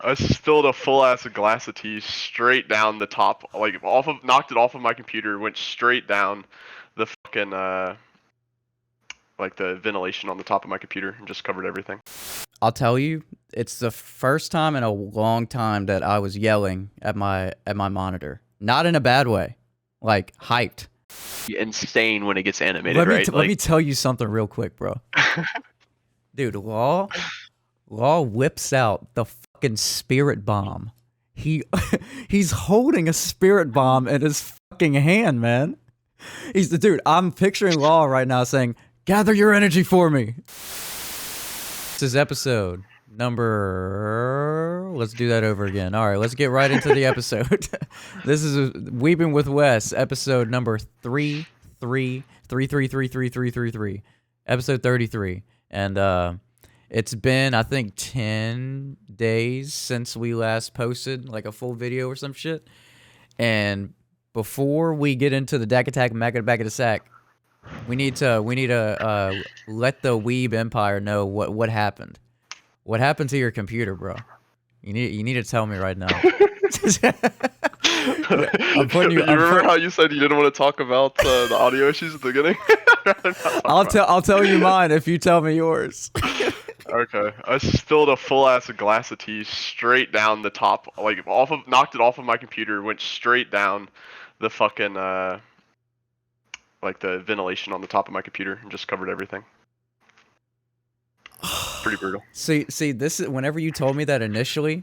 I spilled a full ass glass of tea straight down the top, like knocked it off of my computer, went straight down the fucking like the ventilation on the top of my computer and just covered everything. I'll tell you, it's the first time in a long time that I was yelling at my monitor. Not in a bad way, like hyped. Insane when it gets animated, right? Let me tell you something real quick, bro. Dude, Law whips out the fucking spirit bomb. He's holding a spirit bomb in his fucking hand, man. He's the dude. I'm picturing Law right now saying, "Gather your energy for me." This is episode number. Let's do that over again. All right, let's get right into the episode. This is Weebing with Wes, episode number 33. Episode 33, and it's been, I think, 10 days since we last posted like a full video or some shit. And before we get into the Dak Attack back of the sack, we need to let the Weeb Empire know what happened. What happened to your computer, bro? You need to tell me right now. Remember how you said you didn't want to talk about the audio issues at the beginning? I'll tell you mine if you tell me yours. Okay, I spilled a full ass glass of tea straight down the top, like knocked it off of my computer, went straight down the fucking like the ventilation on the top of my computer and just covered everything. Pretty brutal. See, this is whenever you told me that initially,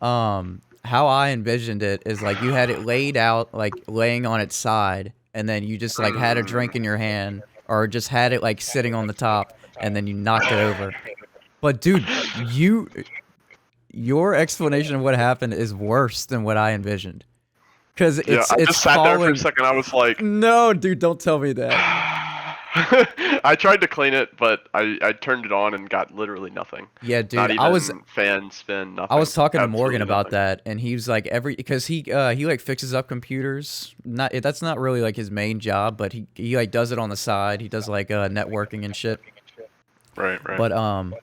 how I envisioned it is like you had it laid out, like laying on its side, and then you just like had a drink in your hand, or just had it like sitting on the top, and then you knocked it over. But dude, your explanation of what happened is worse than what I envisioned. Cause I just sat there for a second. I was like, no, dude, don't tell me that. I tried to clean it, but I turned it on and got literally nothing. Yeah, dude, not even fan spin, nothing. I was talking to Morgan about that, and he was like, because he like fixes up computers. That's not really like his main job, but he like does it on the side. He does like networking and shit. Right. But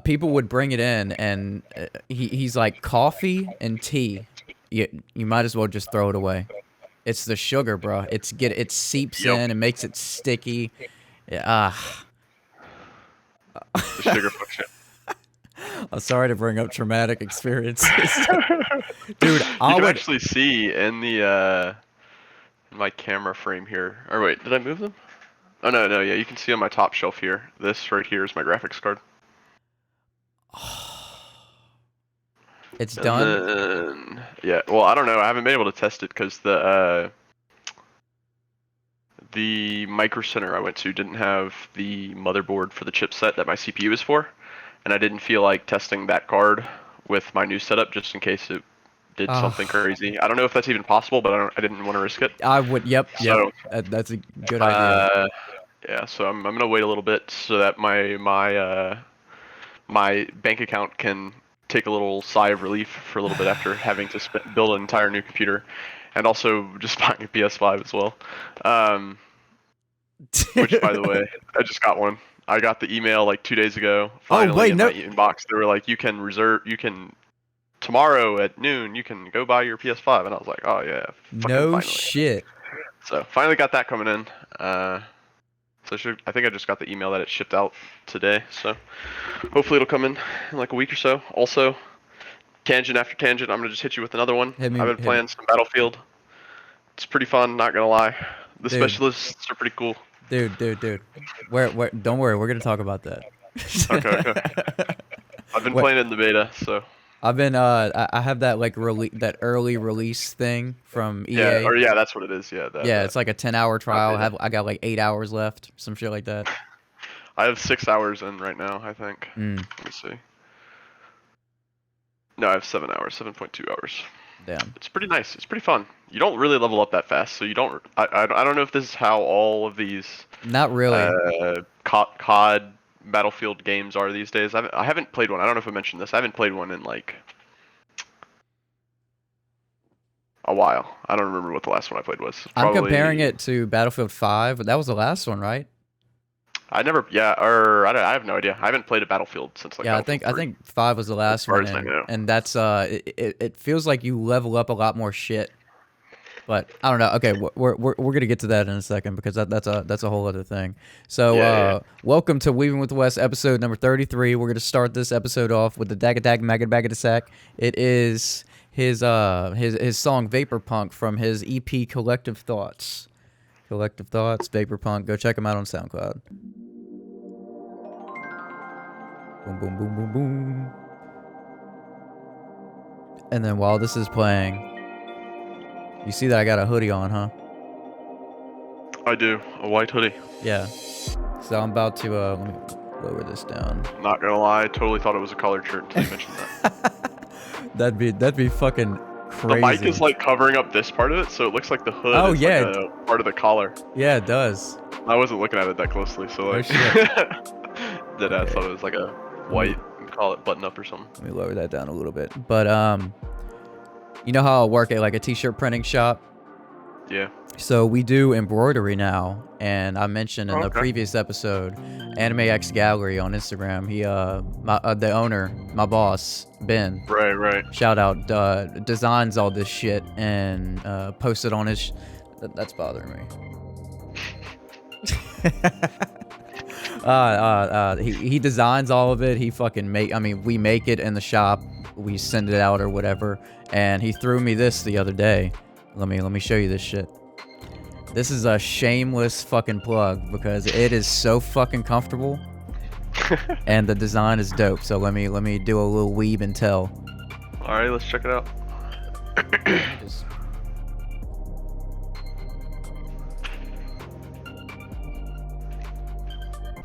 people would bring it in, and he's like, coffee and tea. You might as well just throw it away. It's the sugar, bro. It seeps in and makes it sticky. The sugar function. I'm sorry to bring up traumatic experiences, dude. You can actually see in the in my camera frame here. Or wait, did I move them? Oh no, yeah, you can see on my top shelf here. This right here is my graphics card. It's done? Then, yeah, well, I don't know. I haven't been able to test it because the Micro Center I went to didn't have the motherboard for the chipset that my CPU is for, and I didn't feel like testing that card with my new setup just in case it did something crazy. I don't know if that's even possible, but I didn't want to risk it. I would. Yep. That's a good idea. Yeah, so I'm gonna wait a little bit so that my bank account can take a little sigh of relief for a little bit after having to build an entire new computer, and also just buying a PS5 as well. Which, by the way, I just got one. I got the email like 2 days ago. Finally in my inbox, they were like, you can tomorrow at noon, you can go buy your PS5, and I was like, oh yeah, no shit. So finally got that coming in. I think I just got the email that it shipped out today, so hopefully it'll come in like a week or so. Also, tangent after tangent, I'm gonna just hit you with another one. I've been playing some Battlefield. It's pretty fun, not gonna lie. The specialists are pretty cool. Dude. Where? Don't worry, we're gonna talk about that. Okay. I've been playing it in the beta, so. I've been I have that like that early release thing from EA. Yeah, that's what it is. Yeah. It's like a 10-hour trial. I got like 8 hours left, some shit like that. I have 6 hours in right now, I think. Let me see. No, I have 7 hours, 7.2 hours. Damn. It's pretty nice. It's pretty fun. You don't really level up that fast, so you don't. I don't know if this is how all of these. Not really. COD Battlefield games are these days. I haven't played one. I don't know if I mentioned this. I haven't played one in like a while. I don't remember what the last one I played was. I'm comparing it to Battlefield 5. That was the last one, right? I never, yeah, or I have no idea. I haven't played a Battlefield since like Yeah, Battlefield I 3, think 5 was the last far one, as I know. and that's it feels like you level up a lot more shit. But I don't know. Okay, we're gonna get to that in a second because that's a whole other thing. So Yeah. welcome to Weaving with Wes, episode number 33. We're gonna start this episode off with the Dag Dag Maggot Bag of the Sack. It is his song Vapor Punk from his EP Collective Thoughts. Collective Thoughts, Vapor Punk. Go check him out on SoundCloud. Boom, boom, boom, boom, boom. And then while this is playing, you see that I got a hoodie on, huh? I do. A white hoodie. Yeah. So I'm about to let me lower this down. Not gonna lie, I totally thought it was a colored shirt until you mentioned that. that'd be fucking crazy. The mic is like covering up this part of it, so it looks like the hood is yeah. like a part of the collar. Yeah, it does. I wasn't looking at it that closely, so like I thought it was like a white call it button up or something. Let me lower that down a little bit. But you know how I work at like a t-shirt printing shop? Yeah. So we do embroidery now, and I mentioned in the previous episode, Anime X Gallery on Instagram. He, the owner, my boss, Ben. Right. Shout out, designs all this shit and posts it on his. That's bothering me. He designs all of it. He fucking we make it in the shop. We send it out or whatever. And he threw me this the other day. Let me show you this shit. This is a shameless fucking plug because it is so fucking comfortable. And the design is dope. So let me do a little weeb and tell. All right, let's check it out.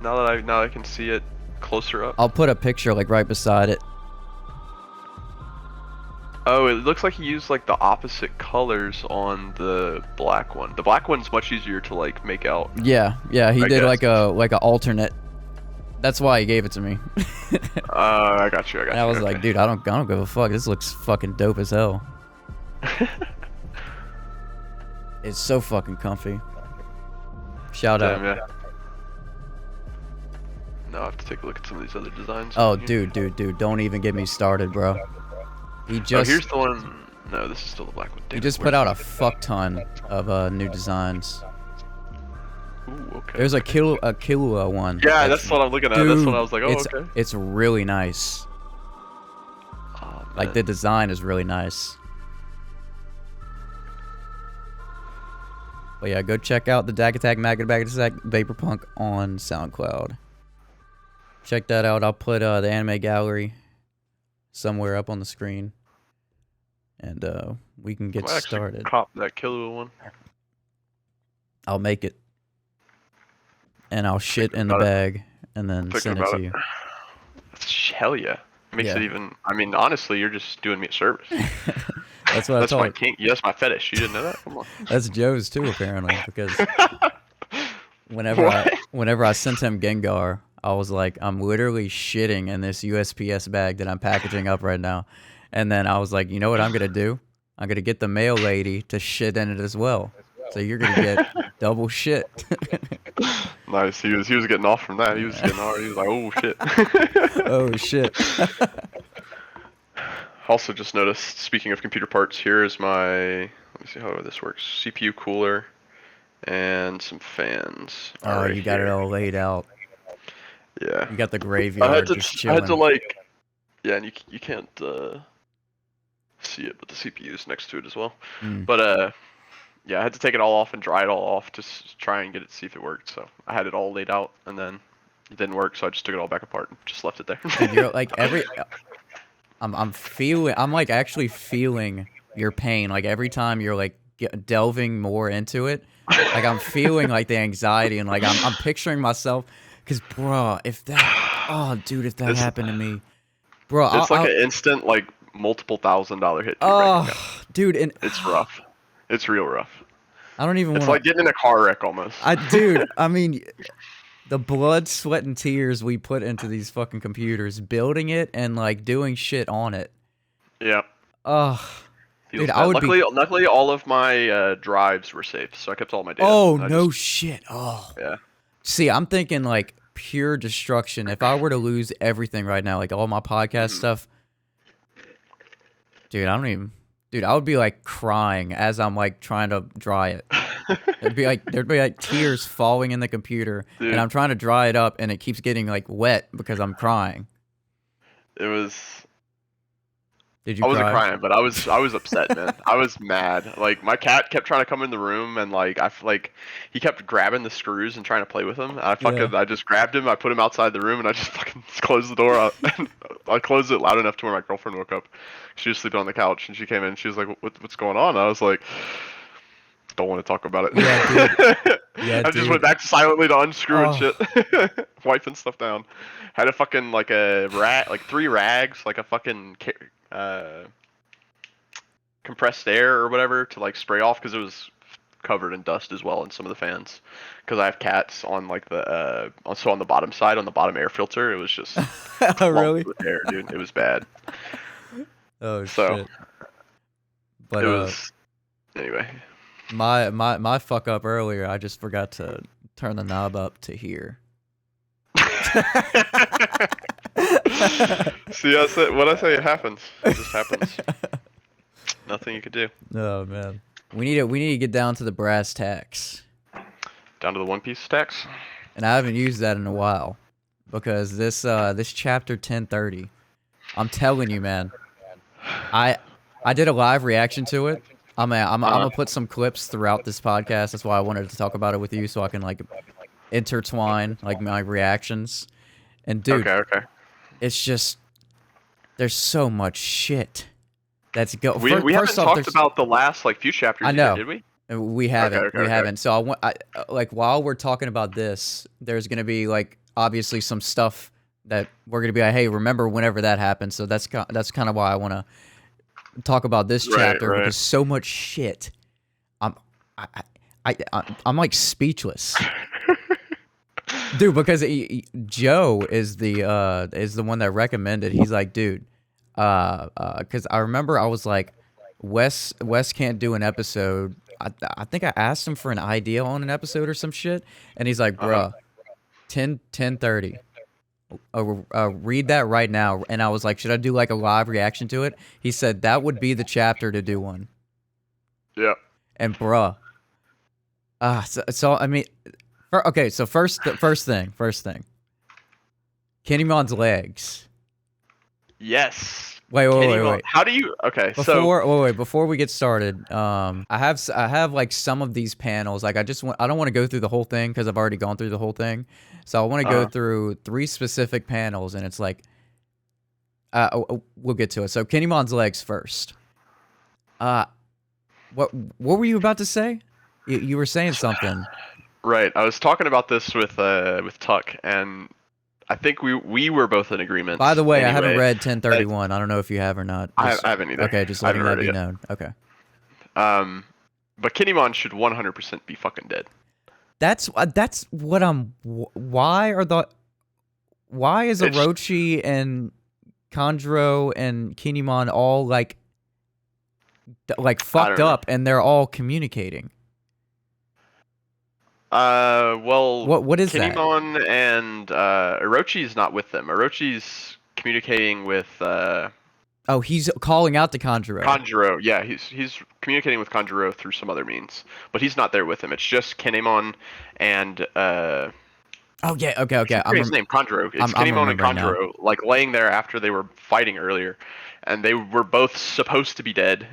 Now that I can see it closer up. I'll put a picture like right beside it. Oh, it looks like he used like the opposite colors on the black one. The black one's much easier to like make out. Yeah, he did like a alternate. That's why he gave it to me. I got you. And I was like, dude, I don't give a fuck. This looks fucking dope as hell. It's so fucking comfy. Shout out. Yeah. Now I have to take a look at some of these other designs. Oh, dude, don't even get me started, bro. He just. Oh, here's the one. No, this is still the black one. He just put out a fuck ton of new designs. Ooh, okay. There's a Killua one. Yeah, that's what I'm looking at. Dude, that's what I was like, oh, okay. It's really nice. Oh, like the design is really nice. But yeah, go check out the Dag Attack Maggot Bag of Sack Vapor Punk on SoundCloud. Check that out. I'll put the anime gallery somewhere up on the screen. And we can get started. Cop that Killua one. I'll make it. And I'll shit in the bag and then send it to you. Hell yeah. Makes it even, I mean, honestly, you're just doing me a service. That's what that's my kink. Yeah, that's my fetish. You didn't know that? Come on. That's Joe's too, apparently, because whenever I sent him Gengar, I was like, I'm literally shitting in this USPS bag that I'm packaging up right now. And then I was like, you know what I'm going to do? I'm going to get the mail lady to shit in it as well. So you're going to get double shit. Nice. He was getting off from that. He was getting hard. He was like, oh shit. Oh shit. Also just noticed, speaking of computer parts, here is my, let me see how this works. CPU cooler and some fans. Oh, you got it all laid out. Yeah. You got the graveyard just chilling. I had to like, yeah, and you can't see it, but the CPU is next to it as well. But yeah, I had to take it all off and dry it all off to try and get it to see if it worked. So I had it all laid out, and then it didn't work, so I just took it all back apart and just left it there. And you're like I'm like actually feeling your pain. Like every time you're like delving more into it, like I'm feeling like the anxiety and like I'm picturing myself. Cause bro, if that happened to me, bro, it's like an instant like multiple $1,000 hit. Oh, dude, and it's rough. It's real rough. I don't even. It's like getting in a car wreck almost. Dude, I mean, the blood, sweat, and tears we put into these fucking computers, building it and like doing shit on it. Yeah. Oh, dude, luckily, all of my drives were safe, so I kept all my data. Oh, no shit. Oh. Yeah. See, I'm thinking like pure destruction. If I were to lose everything right now, like all my podcast stuff, dude, I don't even. Dude, I would be like crying as I'm like trying to dry it. There'd be like tears falling in the computer, Dude, and I'm trying to dry it up, and it keeps getting like wet because I'm crying. it was. Did you I wasn't cry? crying, but I was upset, man. I was mad. Like my cat kept trying to come in the room, and like he kept grabbing the screws and trying to play with them. I just grabbed him. I put him outside the room, and I just fucking closed the door up. And I closed it loud enough to where my girlfriend woke up. She was sleeping on the couch, and she came in. And she was like, "What's going on?" I was like, "Don't want to talk about it." Yeah, dude. Yeah, I just went back silently to unscrew and Oh. shit, wiping stuff down. Had a fucking like a like 3 rags, like a fucking compressed air or whatever to like spray off because it was covered in dust as well in some of the fans. Because I have cats on like the also on the bottom side on the bottom air filter. It was just Oh, really? with air, dude. It was bad. Oh So shit. But it was anyway. my fuck up earlier, I just forgot to turn the knob up to here. See, what I say, it happens. It just happens. Nothing you could do. Oh man. We need to get down to the brass tacks. Down to the One Piece stacks. And I haven't used that in a while. Because this chapter 1030, I'm telling you, man. I did a live reaction to it. I'm gonna put some clips throughout this podcast. That's why I wanted to talk about it with you, so I can like intertwine like my reactions. And dude, Okay. it's just there's so much shit that's We haven't talked about the last like few chapters. I know. Did we? We haven't. Okay. We haven't. So like while we're talking about this, there's gonna be like obviously some stuff that we're gonna be like, hey, remember whenever that happened. So that's kind of why I want to talk about this chapter because so much shit. I'm like speechless, dude. Because Joe is the one that recommended. He's like, dude, because I remember I was like, Wes can't do an episode. I think I asked him for an idea on an episode or some shit, and he's like, bruh, 10:30. Read that right now. And I was like, should I do like a live reaction to it? He said that would be the chapter to do one. Yeah. And bruh, so I mean, okay. So first thing, Kinemon's legs. Yes. Wait. How do you? Okay. So Before we get started, I have like some of these panels. Like I don't want to go through the whole thing because I've already gone through the whole thing. So I want to go through 3 specific panels, and it's like, we'll get to it. So Kinemon's legs first. What were you about to say? You were saying something. right. I was talking about this with Tuck, and I think we were both in agreement. By the way, I haven't anyway. read 1031. I don't know if you have or not. I haven't either. Okay, just I letting haven't that read be it known. Okay. But Kinemon should 100% be fucking dead. That's what I'm. Why is Orochi and Kanjuro and Kinemon all like fucked up and they're all communicating? Well, what is that? Kinemon and Orochi's not with them. Orochi's communicating with Oh, he's calling out to Kanjuro. Kanjuro. Yeah, he's communicating with Kanjuro through some other means, but he's not there with him. It's just Kinemon and Oh yeah, okay. I'm his name Kanjuro. It's Kinemon and Kanjuro, like laying there after they were fighting earlier, and they were both supposed to be dead,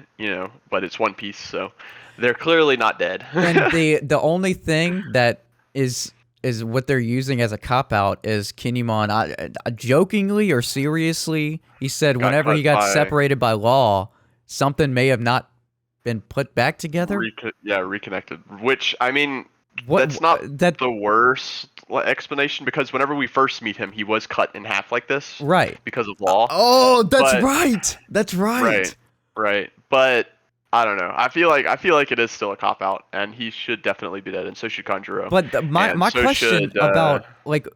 but it's One Piece, so they're clearly not dead. And the only thing that is what they're using as a cop out is Kinemon, jokingly or seriously, he said whenever he got separated by law, something may have not been put back together. Reconnected. Which I mean, that's not the worst explanation, because whenever we first meet him, he was cut in half like this, right? Because of law. Oh, that's right. That's right. Right. But I don't know. I feel like it is still a cop out, and he should definitely be dead, and so should Kanjuro. But my question about like,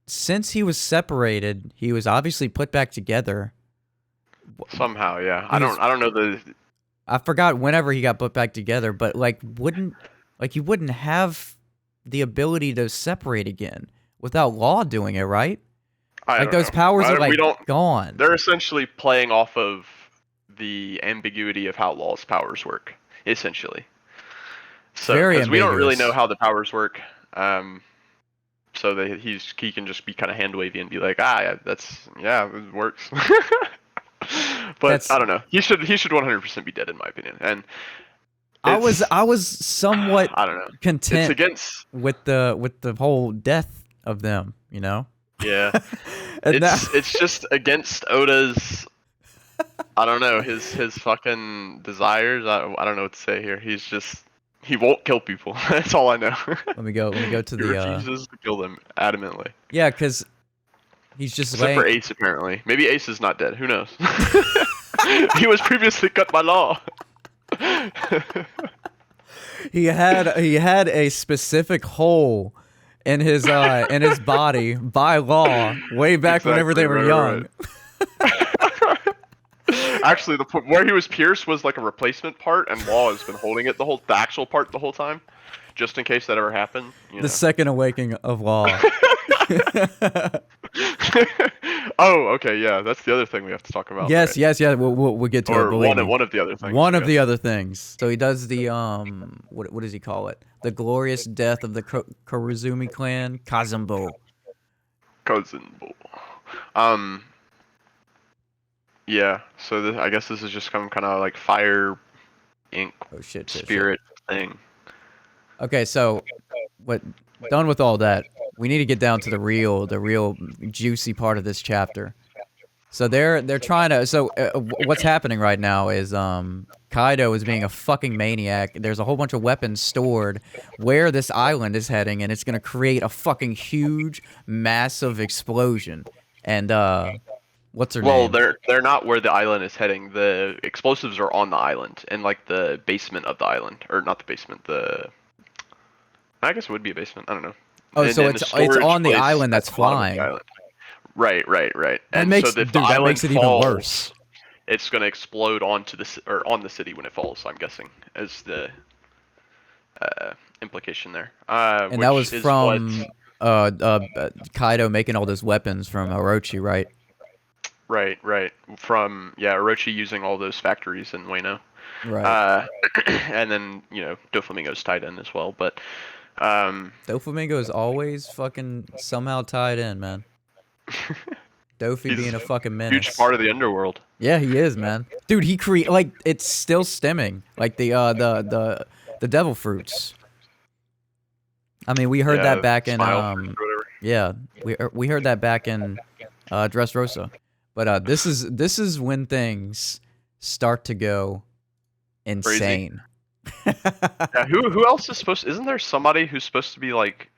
since he was separated, he was obviously put back together. Somehow, yeah. I don't know I forgot whenever he got put back together, but like you wouldn't have the ability to separate again without Law doing it, right? I Like don't those know. powers are we like don't. gone. They're essentially playing off of the ambiguity of how Law's powers work, essentially. So, Very because we don't really know ambiguous. how the powers work, so that he can just be kind of hand wavy and be like, yeah, it works. But That's I don't know. He should 100% be dead in my opinion. And I it's was somewhat I don't know. It's content against with the whole death of them, you know? yeah. And It's just against Oda's. I don't know his fucking desires. I don't know what to say here. He won't kill people. That's all I know. let me go to He the refuses to kill them adamantly. yeah, cuz he's just Except for Ace, apparently. Maybe Ace is not dead. Who knows? He was previously cut by Law. he had a specific hole in his body by Law way back whenever they were Exactly, young. right. Actually, the point where he was pierced was like a replacement part, and Law has been holding it the actual part the whole time, just in case that ever happened. The second awakening of Law. Oh, okay, yeah, that's the other thing we have to talk about. Yes, right? yes, yeah. We'll get to it. Or Believe me. one of the other things. One I of the guess. other things. So he does the what does he call it? The glorious death of the Kurozumi clan, Kazumbo. Cousin Bull. Yeah. So I guess this is just some kind of like fire, ink, Oh shit, spirit thing. Okay, so what? Done with all that. We need to get down to the real juicy part of this chapter. So they're trying to. So what's happening right now is Kaido is being a fucking maniac. There's a whole bunch of weapons stored where this island is heading, and it's gonna create a fucking huge, massive explosion. And what's her name? Well, they're not where the island is heading. The explosives are on the island, in like the basement of the island, or not the basement. I guess it would be a basement. I don't know. Oh, so in the it's storage on the place island at that's the bottom of the flying. island. Right. That And makes so if dude, the that island makes it even falls, worse. it's gonna explode onto on the city when it falls. I'm guessing is the implication there. And that was from Kaido making all those weapons from Orochi, right? Right. From Orochi using all those factories in Wano. Right. And then Doflamingo's tied in as well, but Doflamingo is always fucking somehow tied in, man. Dofi he's being a fucking menace. huge part of the underworld. Yeah, he is, man. Dude, he like it's still stemming, like the devil fruits. I mean, we heard that back in yeah, we heard that back in Dressrosa, but this is when things start to go insane. Yeah, who else is supposed? Isn't there somebody who's supposed to be like?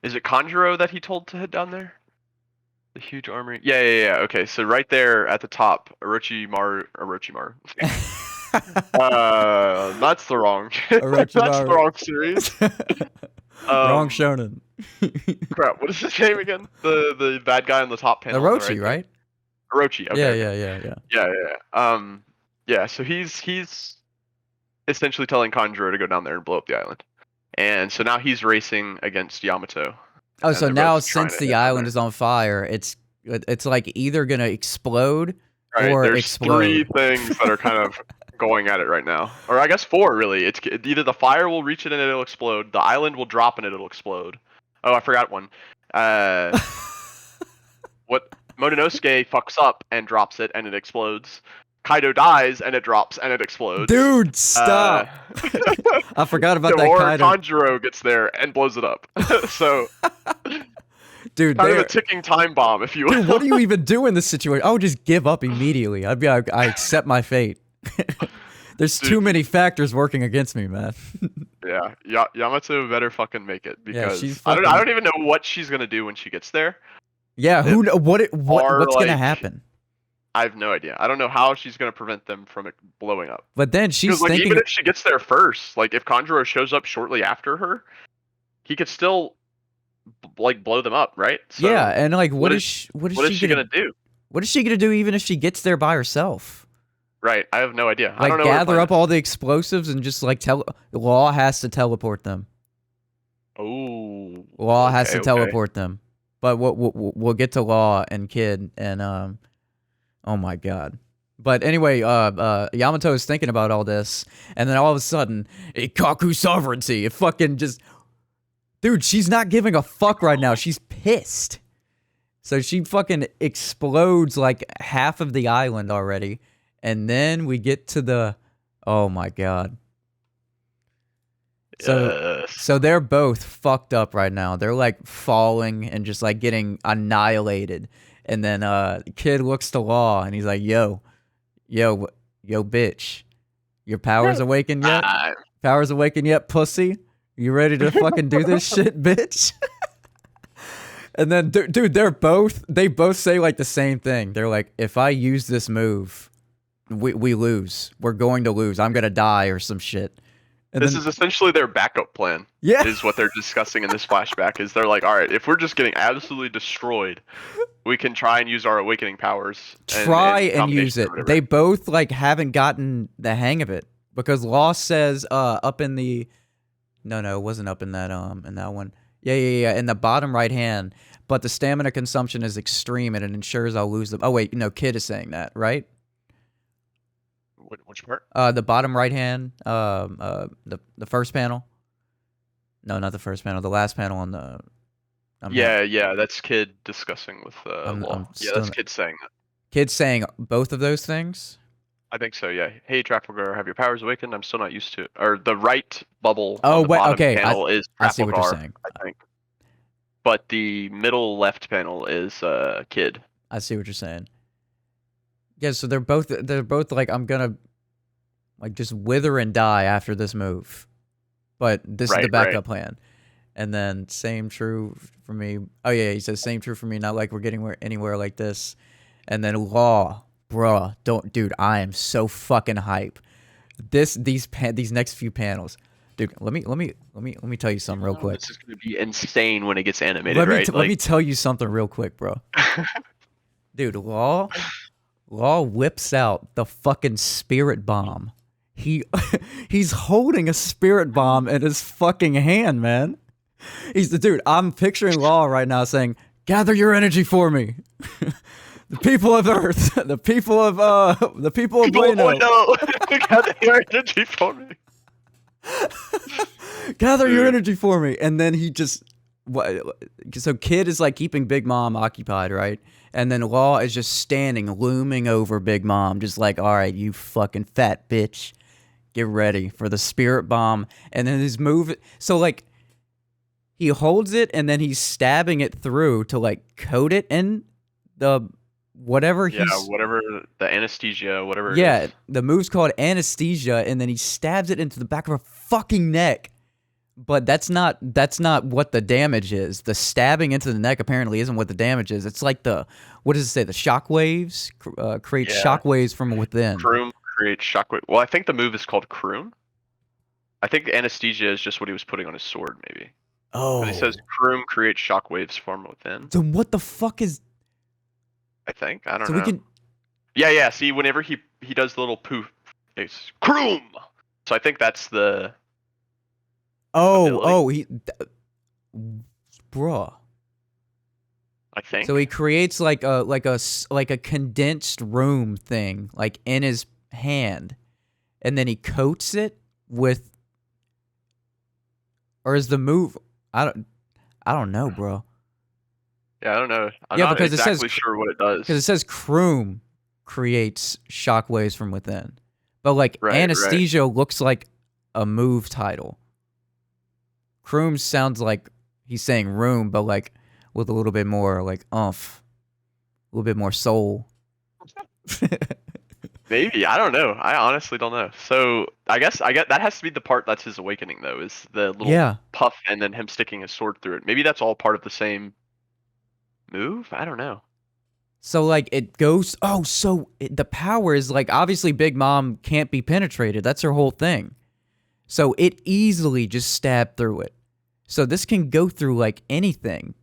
Is it Conjuro that he told to head down there? The huge armory. Yeah. Okay, so right there at the top, Orochimaru. That's the wrong. That's the wrong series. Wrong shonen. Crap. What is his name again? The bad guy on the top panel. Orochi, right? Orochi. Okay. Yeah. Yeah. So he's essentially telling Conjuro to go down there and blow up the island, and so now he's racing against Yamato. Oh, so now since the island is on fire, it's like either gonna explode or there's explode. 3 things that are kind of going at it right now, or I guess 4 really. It's either the fire will reach it and it'll explode, the island will drop and it'll explode. Oh, I forgot one. What Mononosuke fucks up and drops it and it explodes. Kaido dies and it drops and it explodes. Dude, stop! I forgot about that. Or Kaido. Conjuro gets there and blows it up. So, dude, kind of a ticking time bomb, if you will. Dude, what do you even do in this situation? I would just give up immediately. I'd be like, I accept my fate. There's too many factors working against me, man. Yeah, Yamato better fucking make it, because she's I don't even know what she's gonna do when she gets there. Yeah, what's gonna happen? I have no idea. I don't know how she's gonna prevent them from it blowing up. But then she's like, thinking, even if she gets there first, like if Conjuro shows up shortly after her, he could still like blow them up, right? So yeah, and like what is she gonna do? What is she gonna do even if she gets there by herself? Right, I have no idea. Like, I don't know. Gather up all the explosives and just like Law has to teleport them. Oh, Law has okay, to okay. teleport them. But we'll get to Law and Kid and oh my god. But anyway, Yamato is thinking about all this, and then all of a sudden, Ikaku sovereignty. It fucking just, dude, she's not giving a fuck right now. She's pissed. So she fucking explodes like half of the island already, and then we get to the, oh my god. So Yes. so they're both fucked up right now. They're like falling and just like getting annihilated. And then Kid looks to Law and he's like, yo, bitch. Your powers awakened yet? Ah, Powers awakened yet, pussy? You ready to fucking do this shit, bitch? And then dude, they both say like the same thing. They're like, if I use this move, we lose. We're going to lose. I'm gonna die or some shit. And this then, is essentially their backup plan. yeah. Is what they're discussing in this flashback. Is they're like, all right, if we're just getting absolutely destroyed, we can try and use our awakening powers. Try and combination use it. or whatever. They both like haven't gotten the hang of it because Law says up in the no, it wasn't up in that one. Yeah, in the bottom right hand. But the stamina consumption is extreme and it ensures I'll lose them. Oh wait, no, Kid is saying that, right? Which part? The bottom right hand, the first panel. No, not the first panel. The last panel on the. Yeah, that's Kid discussing with I'm Law. Yeah, still that's not- Kid saying that. Kid saying both of those things. I think so. Yeah. Hey, Trafalgar, have your powers awakened? I'm still not used to it. Or the right bubble Oh, on the wait, bottom okay, panel is I see what you're Trafalgar, saying. I think. But the middle left panel is Kid. I see what you're saying. Yeah, so they're both like, I'm gonna like just wither and die after this move. But this is the Right, backup plan. And then same true for me. Oh yeah, he says same true for me, not like we're getting anywhere like this. And then Law, bruh, dude, I am so fucking hype. These next few panels. Dude, let me tell you something real quick. This is gonna be insane when it gets animated, Let me tell you something real quick, bro. Dude, Law whips out the fucking spirit bomb. He's holding a spirit bomb in his fucking hand, man. He's the dude. I'm picturing Law right now saying, "Gather your energy for me." The people of Earth, the people of Bueno. no, gather your energy for me. Gather your energy for me. And then he just so Kid is like keeping Big Mom occupied, right? And then Law is just standing, looming over Big Mom, just like, all right, you fucking fat bitch. Get ready for the spirit bomb. And then his move, so like he holds it and then he's stabbing it through to like coat it in the whatever whatever the anesthesia, whatever. Yeah, it is. the move's called anesthesia, and then he stabs it into the back of her fucking neck. But that's not what the damage is. The stabbing into the neck apparently isn't what the damage is. It's like what does it say? The shockwaves create shockwaves from within. Kroom creates shockwave. Well, I think the move is called Kroom. I think anesthesia is just what he was putting on his sword, maybe. Oh. But he says Kroom creates shockwaves from within. So what the fuck is? I think I don't So know. we can. Yeah. See, whenever he does the little poof, it's Kroom. So I think that's the. Oh, bruh. I think. So he creates like a condensed room thing, like in his hand, and then he coats it with. Or is the move? I don't know, bro. Yeah, I don't know. I'm not because exactly it says sure what it does. Because it says Kroom creates shockwaves from within, but like anesthesia looks like a move title. Kroom sounds like he's saying room, but like with a little bit more like umph, a little bit more soul. Maybe, I don't know. I honestly don't know. So I guess that has to be the part that's his awakening, though, is the little puff and then him sticking his sword through it. Maybe that's all part of the same move. I don't know. So like it goes. Oh, so the power is like obviously Big Mom can't be penetrated. That's her whole thing. So it easily just stabbed through it. So this can go through like anything,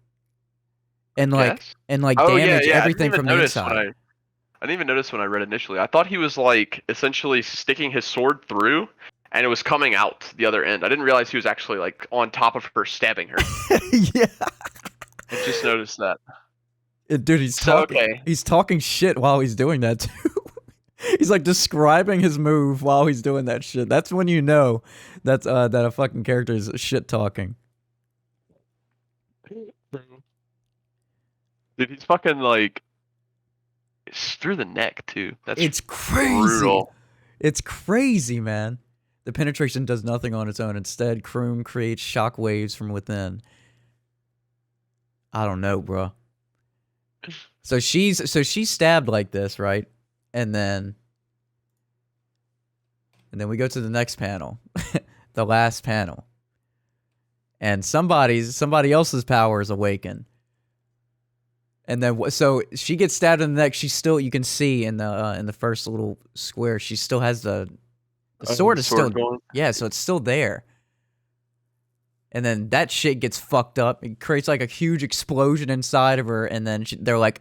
and like damage everything from the inside. I didn't even notice when I read initially. I thought he was like essentially sticking his sword through and it was coming out the other end. I didn't realize he was actually like on top of her, stabbing her. Yeah. I just noticed that. Dude, he's So, talking. okay. He's talking shit while he's doing that too. He's like describing his move while he's doing that shit. That's when you know that's that a fucking character is shit talking. Dude, he's fucking like it's through the neck too. It's crazy. Brutal. It's crazy, man. The penetration does nothing on its own. Instead, Kroom creates shock waves from within. I don't know, bro. So she's stabbed like this, right? And then we go to the next panel, the last panel, and somebody else's power is awakened. And then so she gets stabbed in the neck. She's still, you can see in the first little square, she still has the sword is still going. Yeah, so it's still there. And then that shit gets fucked up. It creates like a huge explosion inside of her, and then they're like,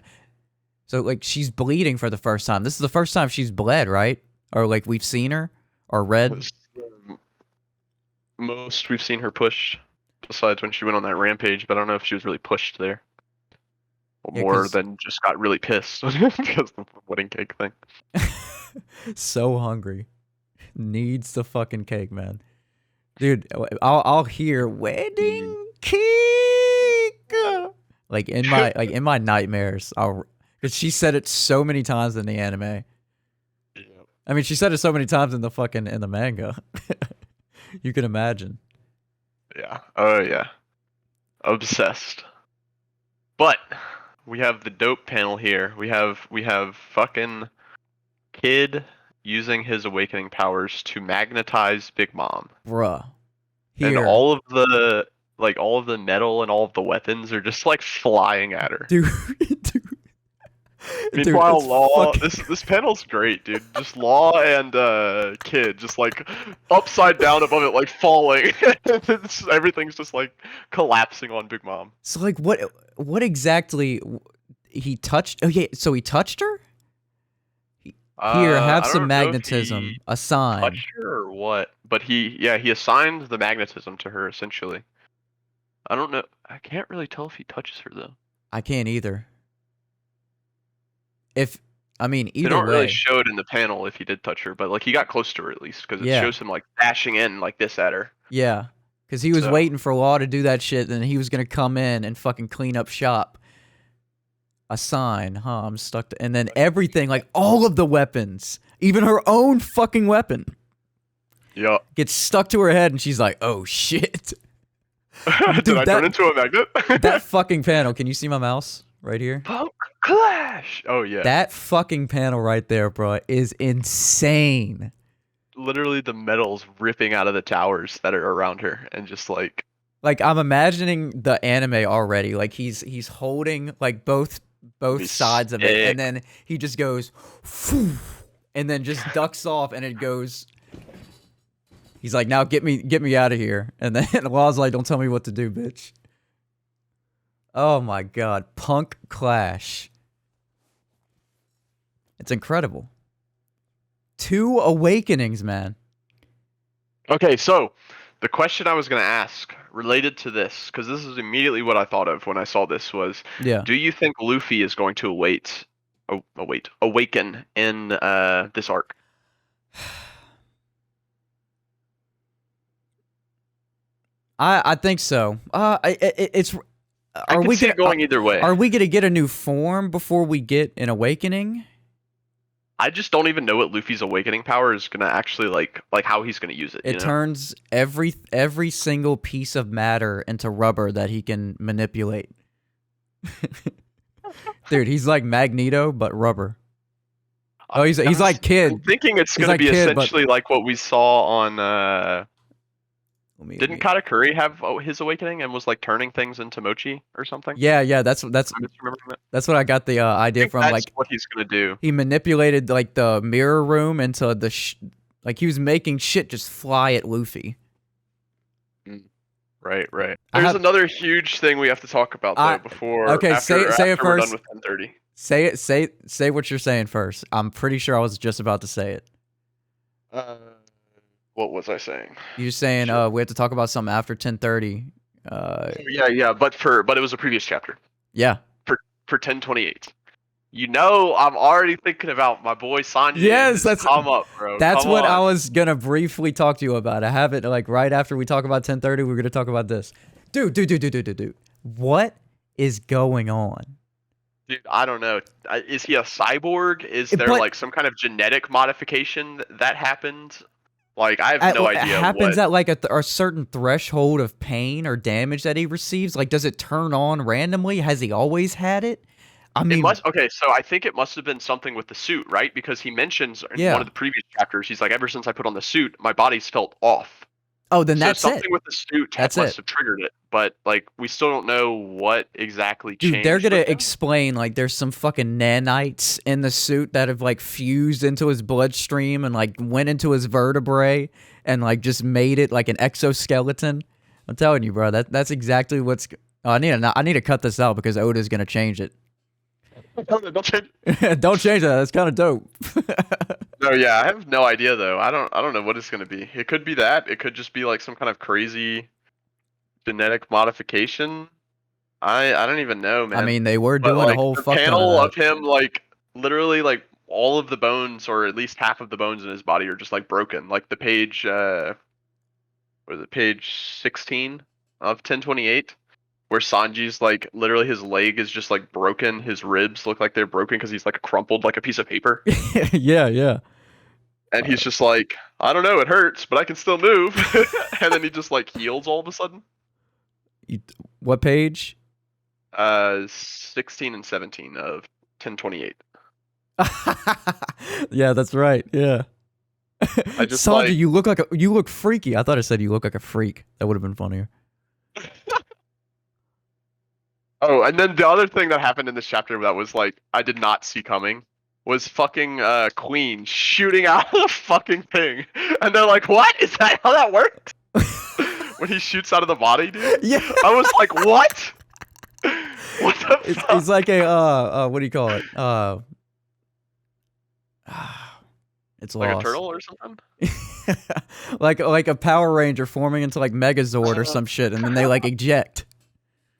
so like she's bleeding for the first time. This is the first time she's bled, right? Or like we've seen her or read. Most we've seen her pushed, besides when she went on that rampage. But I don't know if she was really pushed there. Yeah, More than just got really pissed because of the wedding cake thing. So hungry. Needs the fucking cake, man. Dude, I'll hear wedding cake like in my nightmares. Because she said it so many times in the anime. Yeah. I mean, she said it so many times in the manga. You can imagine. Yeah. Oh yeah. Obsessed. But we have the dope panel here. We have fucking Kid using his awakening powers to magnetize Big Mom. Bruh. And all of the metal and all of the weapons are just like flying at her. Dude. Meanwhile, dude, Law, this panel's great, dude. Just Law and Kid just like upside down above it, like falling. Everything's just like collapsing on Big Mom. So like what exactly he touched? Oh yeah, so he touched her? Here, have some magnetism. A sign. Touched her or what? But he assigned the magnetism to her essentially. I don't know. I can't really tell if he touches her though. I can't either. Either They don't way. really show it in the panel if he did touch her, but like he got close to her at least because it shows him like dashing in like this at her. Yeah, because he was waiting for Law to do that shit, and he was gonna come in and fucking clean up shop. A sign, huh? I'm stuck to, and then everything, like all of the weapons, even her own fucking weapon, gets stuck to her head, and she's like, "Oh shit!" Dude, did I turn into a magnet? That fucking panel. Can you see my mouse right here? Punk Clash. Oh yeah. That fucking panel right there, bro, is insane. Literally, the metal's ripping out of the towers that are around her, and just like I'm imagining the anime already. Like he's holding like both sides of it, and then he just goes, phew, and then just ducks off, and it goes. He's like, now get me out of here, and then Law's like, don't tell me what to do, bitch. Oh my god, Punk Clash. It's incredible. 2 awakenings, man. Okay, so the question I was going to ask related to this, because this is immediately what I thought of when I saw this, was, do you think Luffy is going to awaken in this arc? I think so. It's. Are we going either way? Are we gonna get a new form before we get an awakening? I just don't even know what Luffy's awakening power is gonna actually like how he's gonna use it. It turns every single piece of matter into rubber that he can manipulate. Dude, he's like Magneto but rubber. Oh, he's like Kid. I'm thinking it's gonna be essentially like what we saw on. Didn't Katakuri have his awakening and was like turning things into mochi or something? Yeah. That's what I got the idea from. Like what he's gonna do. He manipulated like the mirror room into the like he was making shit just fly at Luffy. Right. There's another huge thing we have to talk about though before. Okay, say it we're first. Done with 10:30. Say it. Say what you're saying first. I'm pretty sure I was just about to say it. What was I saying? You're saying Shit. we have to talk about something after 10:30. Yeah, but it was a previous chapter Yeah. for 1028. You know, I'm already thinking about my boy Sanji and Yes, his come up, bro. that's Come what I on. was gonna briefly talk to you about. I have it like right after we talk about 10:30. We're gonna talk about this, dude. What is going on? Dude, I don't know. Is he a cyborg? Is there But like some kind of genetic modification that happened? Like, I have at, no it idea happens what. at like a certain threshold of pain or damage that he receives. Like, does it turn on randomly? Has he always had it? I It mean, must. Okay, so I think it must have been something with the suit, right? Because he mentions in one yeah. of the previous chapters, he's like, ever since I put on the suit, my body's felt off. Oh, then So that's it. something with the suit That's must it. have triggered it, but like we still don't know what exactly Dude, they're changed gonna with him. explain like there's some fucking nanites in the suit that have like fused into his bloodstream and like went into his vertebrae and like just made it like an exoskeleton. I'm telling you, bro, that's exactly what's. Oh, I need to cut this out because Oda's gonna change it. Don't change. Don't change that. That's kind of dope. No, yeah, I have no idea though. I don't know what it's gonna be. It could be that. It could just be like some kind of crazy genetic modification. I don't even know, I man. mean, they were But doing a like whole the fuck ton of panel that. of him, like literally, like all of the bones, or at least half of the bones in his body, are just like broken. Like the page, what is it, page 16 of 1028, where Sanji's like literally his leg is just like broken. His ribs look like they're broken because he's like crumpled like a piece of paper. Yeah, yeah. And he's just like, I don't know, it hurts, but I can still move. And then he just like heals all of a sudden. You, what page? 16 and 17 of 1028. Yeah, that's right. Yeah. I just Sanji, like, you look freaky. I thought I said you look like a freak. That would have been funnier. oh, and then the other thing that happened in this chapter that was like I did not see coming was fucking Queen shooting out the fucking thing, and they're like, "What is that? How that works?" When he shoots out of the body, dude. Yeah. I was like, "What? What the fuck?" It's like a what do you call it? It's Like a lost. turtle or something? like a Power Ranger forming into like Megazord or some shit, and then they like eject.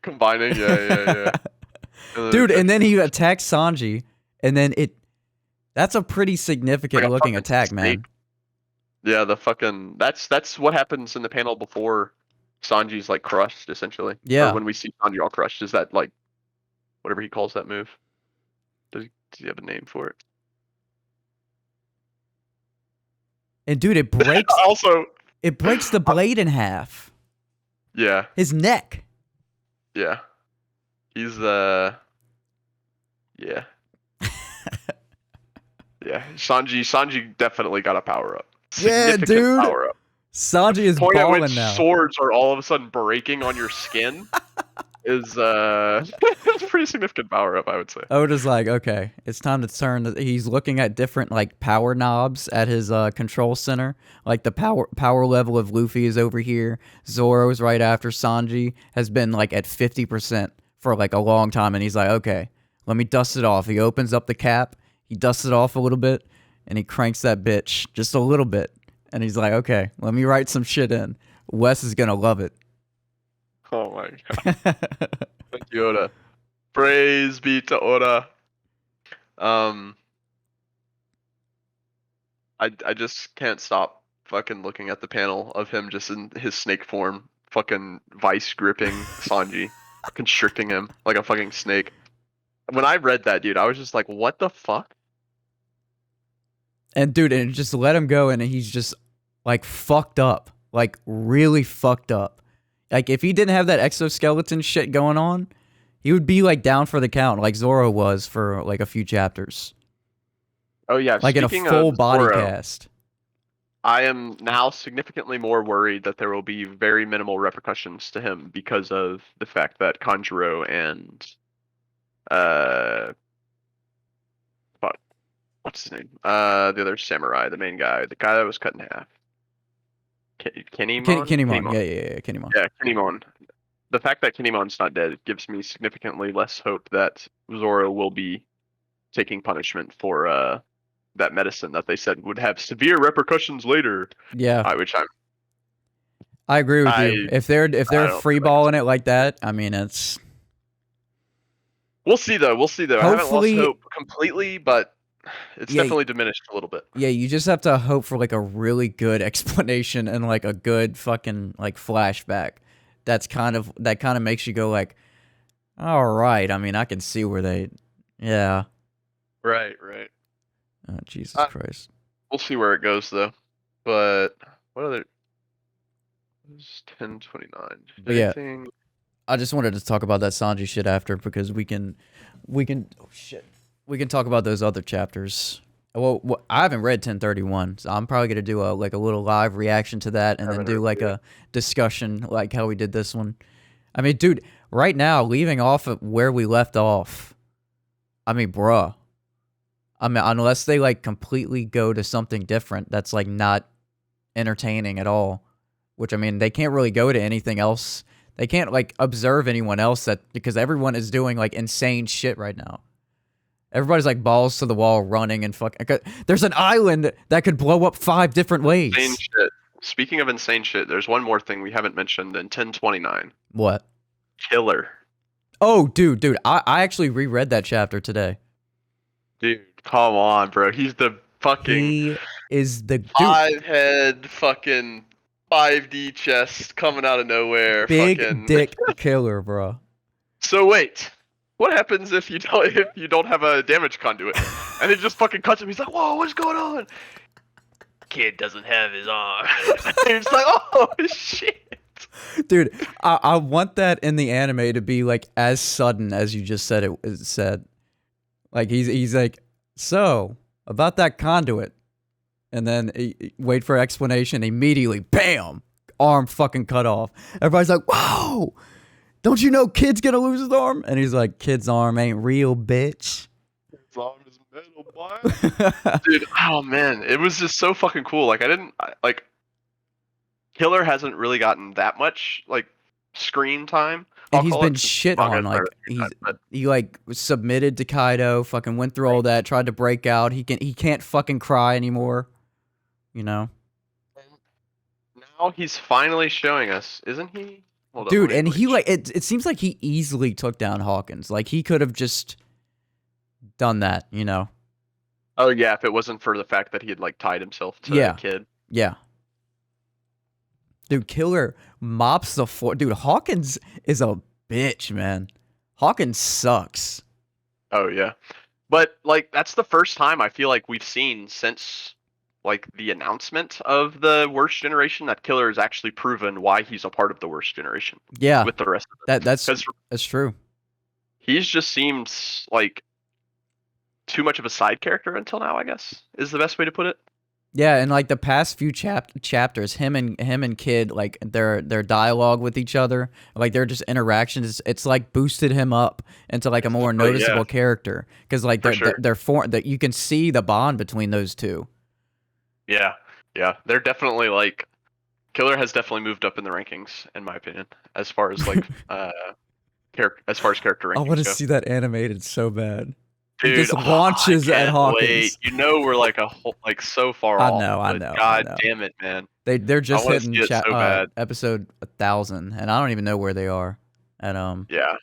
Combining, yeah. Dude, and then he attacks Sanji, and then that's a pretty significant Like a looking fucking attack, man. snake. Yeah, the fucking that's what happens in the panel before Sanji's like crushed, essentially. Yeah. Or when we see Sanji all crushed, is that like whatever he calls that move? Does he have a name for it? And dude, it breaks Also, the blade in half. yeah, His neck. yeah. He's yeah. Yeah. Sanji definitely got a power up. Yeah, Significant dude. power up. Sanji is Point at balling which now. swords are all of a sudden breaking on your skin is it's a pretty significant power up, I would say. Oda's like, okay, it's time to turn. He's looking at different like power knobs at his control center. Like the power level of Luffy is over here. Zoro's right after Sanji has been like at 50% for like a long time, and he's like, okay, let me dust it off. He opens up the cap, he dusts it off a little bit, and he cranks that bitch just a little bit, and he's like, okay, let me write some shit in. Wes is gonna love it. Oh my god. Thank you, Oda. Praise be to Oda. I just can't stop fucking looking at the panel of him just in his snake form, fucking vice gripping Sanji, constricting him like a fucking snake. When I read that, dude, I was just like, what the fuck? And dude, and just let him go, and he's just like fucked up, like really fucked up. Like if he didn't have that exoskeleton shit going on, he would be like down for the count, like Zoro was for like a few chapters, Oh yeah, like in a speaking full of body Zoro, cast. I am now significantly more worried that there will be very minimal repercussions to him because of the fact that Kanjuro and fuck, what's his name? The other samurai, the main guy, the guy that was cut in half. Kinemon? Kinemon, yeah, Kinemon. Yeah, Kinemon. The fact that Kinemon's not dead gives me significantly less hope that Zoro will be taking punishment for that medicine that they said would have severe repercussions later. Yeah, Which I agree with you. I If they're I don't feel like freeballing it like that, I mean, it's we'll see though. We'll see though. I haven't lost hopefully, hope completely, but it's yeah, definitely diminished a little bit. yeah. You just have to hope for like a really good explanation and like a good fucking like flashback. That kind of makes you go like, all right. I mean, I can see where they, yeah. Right, right. Oh, Jesus Christ. We'll see where it goes though. But what other? It's 10:29. But yeah, Anything? I just wanted to talk about that Sanji shit after because oh shit, we can talk about those other chapters. Well, I haven't read 1031, so I'm probably gonna do a little live reaction to that, and then do like a discussion like how we did this one. I mean, dude, right now, leaving off of where we left off, I mean, bruh. I mean, unless they like completely go to something different that's like not entertaining at all, which I mean, they can't really go to anything else. They can't like observe anyone else because everyone is doing like insane shit right now. Everybody's like balls to the wall running and fucking. There's an island that could blow up 5 different ways. Insane shit. Speaking of insane shit, there's one more thing we haven't mentioned in 1029. What? Killer. Oh, dude, I actually reread that chapter today. Dude, come on, bro. He's the fucking. He is the dude. 5-head fucking 5D chest coming out of nowhere. Big fucking... dick killer, bro. So wait, what happens if you don't have a damage conduit? And it just fucking cuts him. He's like, whoa, what's going on? Kid doesn't have his arm. It's like, oh shit. Dude, I want that in the anime to be like as sudden as you just said it said. Like he's like, so about that conduit, and then wait for explanation. Immediately, bam, arm fucking cut off. Everybody's like, whoa, don't you know Kid's gonna lose his arm? And he's like, Kid's arm ain't real, bitch. His arm is metal, boy. Dude, oh man, it was just so fucking cool. Like like Killer hasn't really gotten that much like screen time. And he's been shit on. Like he like was submitted to Kaido, fucking went through all that, tried to break out. He can't fucking cry anymore. You know? Now he's finally showing us, isn't he? Hold Dude, and he like it seems like he easily took down Hawkins. Like he could have just done that, you know? Oh yeah, if it wasn't for the fact that he had like tied himself to the Kid. Yeah. Dude, Killer mops the floor. Dude, Hawkins is a bitch, man. Hawkins sucks. Oh yeah, but like that's the first time I feel like we've seen since like the announcement of the worst generation that Killer has actually proven why he's a part of the worst generation. Yeah, with the rest of them. That's true. He's just seems like too much of a side character until now, I guess, is the best way to put it. Yeah, and like the past few chapters, him and Kid, like their dialogue with each other, like their just interactions, it's like boosted him up into like a more noticeable character because like that you can see the bond between those two. Yeah, they're definitely like Killer has definitely moved up in the rankings in my opinion as far as like character rankings. I want to see that animated so bad. Dude, he just launches at Hawkins. Wait. You know we're like so far off. I know. God damn it, man. They're just hitting episode 1000, and I don't even know where they are. And yeah,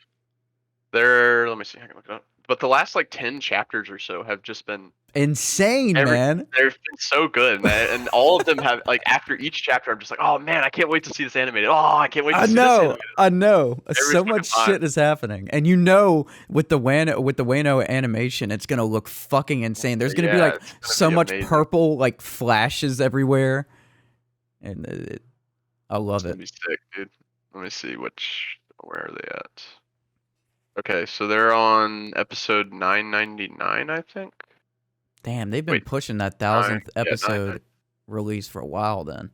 they're. Let me see. I can look it up. But the last like 10 chapters or so have just been insane, man. They've been so good, man, and all of them have like after each chapter, I'm just like, oh man, I can't wait to see this animated. Oh, I can't wait to see this animated. I know. So much shit is happening, and you know, with the Wano animation, it's gonna look fucking insane. There's gonna be like so much purple like flashes everywhere, and I love it. Be sick, dude. Let me see where are they at? Okay, so they're on episode 999, I think. Damn, they've been pushing that 1000th episode release for a while then.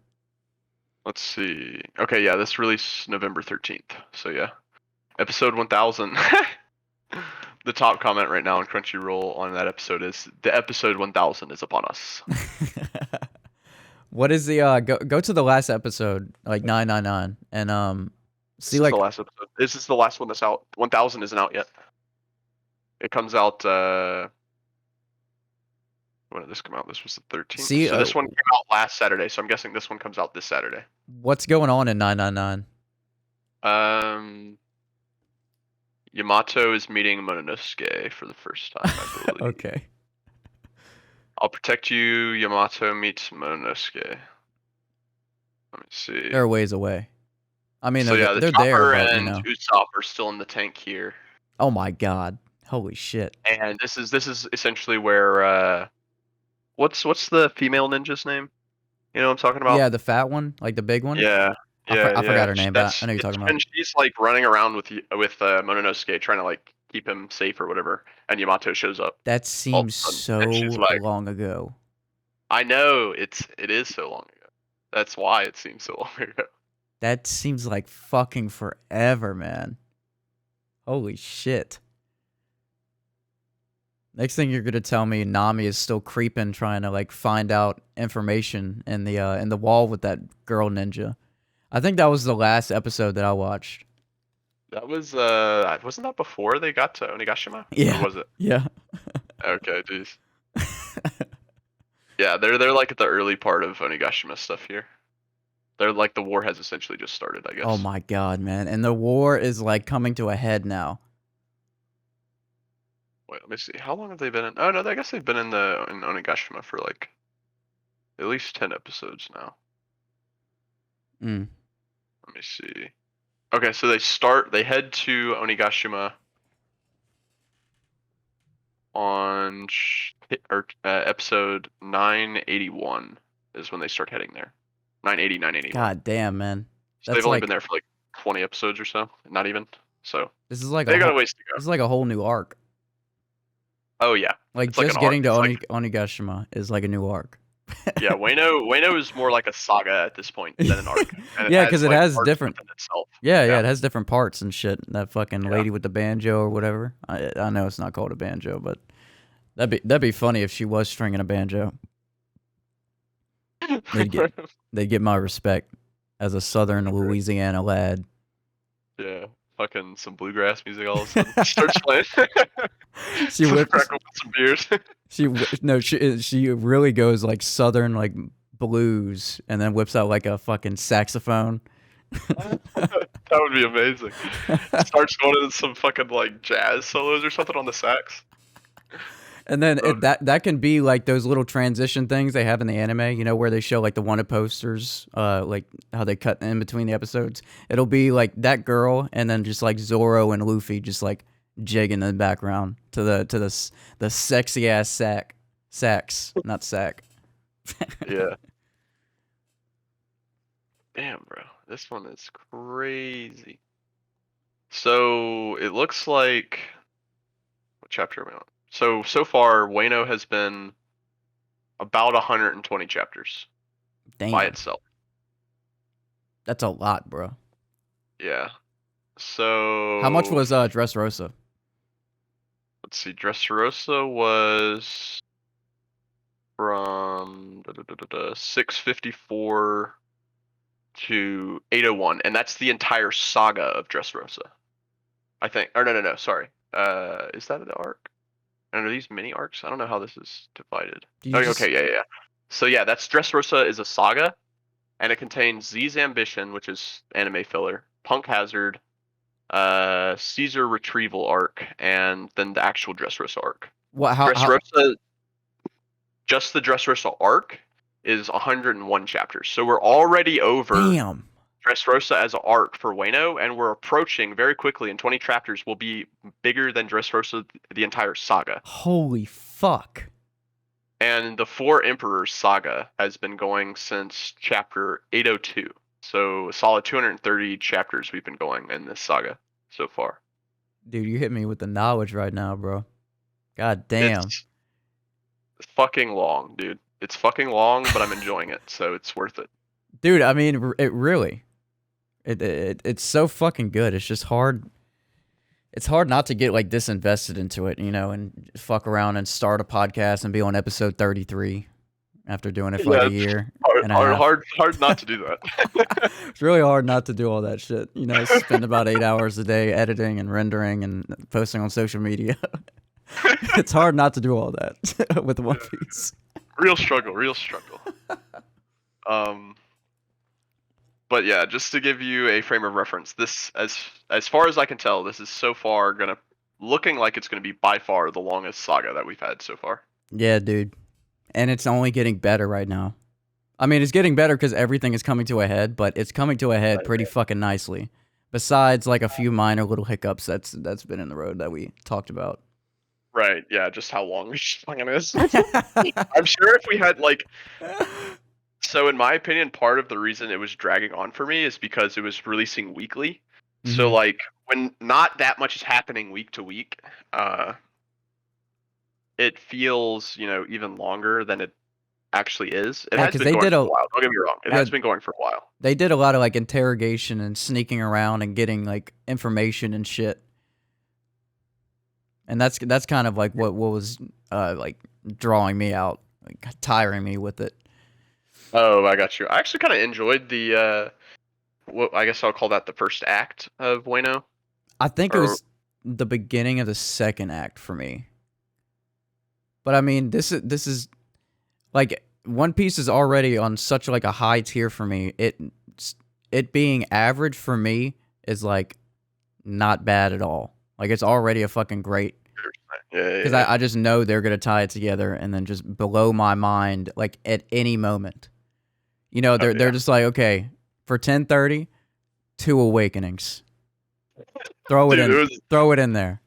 Let's see. Okay, yeah, this released November 13th. So yeah. Episode 1000. The top comment right now on Crunchyroll on that episode is the episode 1000 is upon us. What is the go to the last episode, like 999, and see like the last episode. This is the last one that's out. 1000 isn't out yet. It comes out When did this come out? This was the 13th. See, So this one came out last Saturday. So I'm guessing this one comes out this Saturday. what's going on in 999? Yamato is meeting Mononosuke for the first time, I believe. Okay. I'll protect you. Yamato meets Mononosuke. Let me see. They're a ways away. I mean, So yeah, they're Chopper there, but and Usopp are still in the tank here. Oh my god. Holy shit. And this is essentially where what's the female ninja's name? You know what I'm talking about? Yeah, the fat one, like the big one. Yeah. I forgot her name, but I know you're talking about. And she's like running around with Mononosuke trying to like keep him safe or whatever, and Yamato shows up. That seems so like, long ago. I know it is so long ago. That's why it seems so long ago. That seems like fucking forever, man. Holy shit. Next thing you're gonna tell me, Nami is still creeping, trying to like find out information in the wall with that girl ninja. I think that was the last episode that I watched. That was wasn't that before they got to Onigashima? Yeah. Or was it? Yeah. Okay, jeez. Yeah, they're like at the early part of Onigashima stuff here. They're like the war has essentially just started, I guess. Oh my god, man. And the war is like coming to a head now. Wait, let me see. How long have they been in? Oh no, I guess they've been in Onigashima for like at least 10 episodes now. Let me see. Okay, so they head to Onigashima on episode 981 is when they start heading there. 980, 981. God damn, man. So they've only been there for like 20 episodes or so, not even. So this is like they got a ways to go. This is like a whole new arc. Oh yeah. Like it's just like getting to Onigashima is like a new arc. Yeah, Wano is more like a saga at this point than an arc. Yeah, because it has different. Itself. Yeah, it has different parts and shit. That fucking lady with the banjo or whatever. I know it's not called a banjo, but that'd be funny if she was stringing a banjo. They'd get my respect as a Southern Louisiana lad. Yeah, fucking some bluegrass music all of a sudden starts playing. She whips crack open some beers. She really goes like Southern like blues, and then whips out like a fucking saxophone. That would be amazing. Starts going into some fucking like jazz solos or something on the sax. And then that can be like those little transition things they have in the anime, you know, where they show like the wanted posters, like how they cut in between the episodes. It'll be like that girl, and then just like Zoro and Luffy just like jigging in the background to the sexy ass sax, not sack. Yeah. Damn, bro, this one is crazy. So it looks like what chapter are we on? So far, Wano has been about 120 chapters. Damn. By itself. That's a lot, bro. Yeah. So how much was Dressrosa? Let's see. Dressrosa was from 654 to 801, and that's the entire saga of Dressrosa. I think. Or no. Sorry. Is that the arc? And are these mini arcs? I don't know how this is divided. Okay, yeah. So yeah, that's Dressrosa is a saga, and it contains Z's Ambition, which is anime filler, Punk Hazard, Caesar Retrieval arc, and then the actual Dressrosa arc. Dressrosa, just the Dressrosa arc is 101 chapters. So we're already over Dressrosa as an arc for Wano, and we're approaching very quickly in 20 chapters will be bigger than Dressrosa, the entire saga. Holy fuck. And the Four Emperors saga has been going since chapter 802. So a solid 230 chapters we've been going in this saga so far. Dude, you hit me with the knowledge right now, bro. God damn. It's fucking long, dude. It's fucking long, but I'm enjoying it, so it's worth it. Dude, I mean, it really. It's so fucking good. It's just hard. It's hard not to get like disinvested into it, you know, and fuck around and start a podcast and be on episode 33 after doing it for like a year. Hard not to do that. It's really hard not to do all that shit. You know, spend about 8 hours a day editing and rendering and posting on social media. It's hard not to do all that with One Piece. Real struggle, real struggle. But yeah, just to give you a frame of reference, this as far as I can tell, this is so far looking like it's gonna be by far the longest saga that we've had so far. Yeah, dude. And it's only getting better right now. I mean, it's getting better because everything is coming to a head, but it's coming to a head pretty fucking nicely. Besides, like, a few minor little hiccups that's been in the road that we talked about. Right, yeah, just how long this fucking is. I'm sure if we had, like... So in my opinion, part of the reason it was dragging on for me is because it was releasing weekly. So, like, when not that much is happening week to week, it feels, even longer than it actually is. It Yeah, has 'cause been they going did for a- a while. Don't get me wrong. It Yeah. has been going for a while. They did a lot of, like, interrogation and sneaking around and getting, like, information and shit. And that's kind of, like, what was, like, drawing me out, like, tiring me with it. Oh, I got you. I actually kind of enjoyed the, I guess I'll call that the first act of Bueno. I think it was the beginning of the second act for me. But I mean, this is like One Piece is already on such like a high tier for me. It being average for me is like not bad at all. Like it's already a fucking great. Yeah. Because I just know they're gonna tie it together and then just blow my mind like at any moment. You know, they're just like, okay, for 10:30, 2 awakenings. Throw it in. Throw it in there.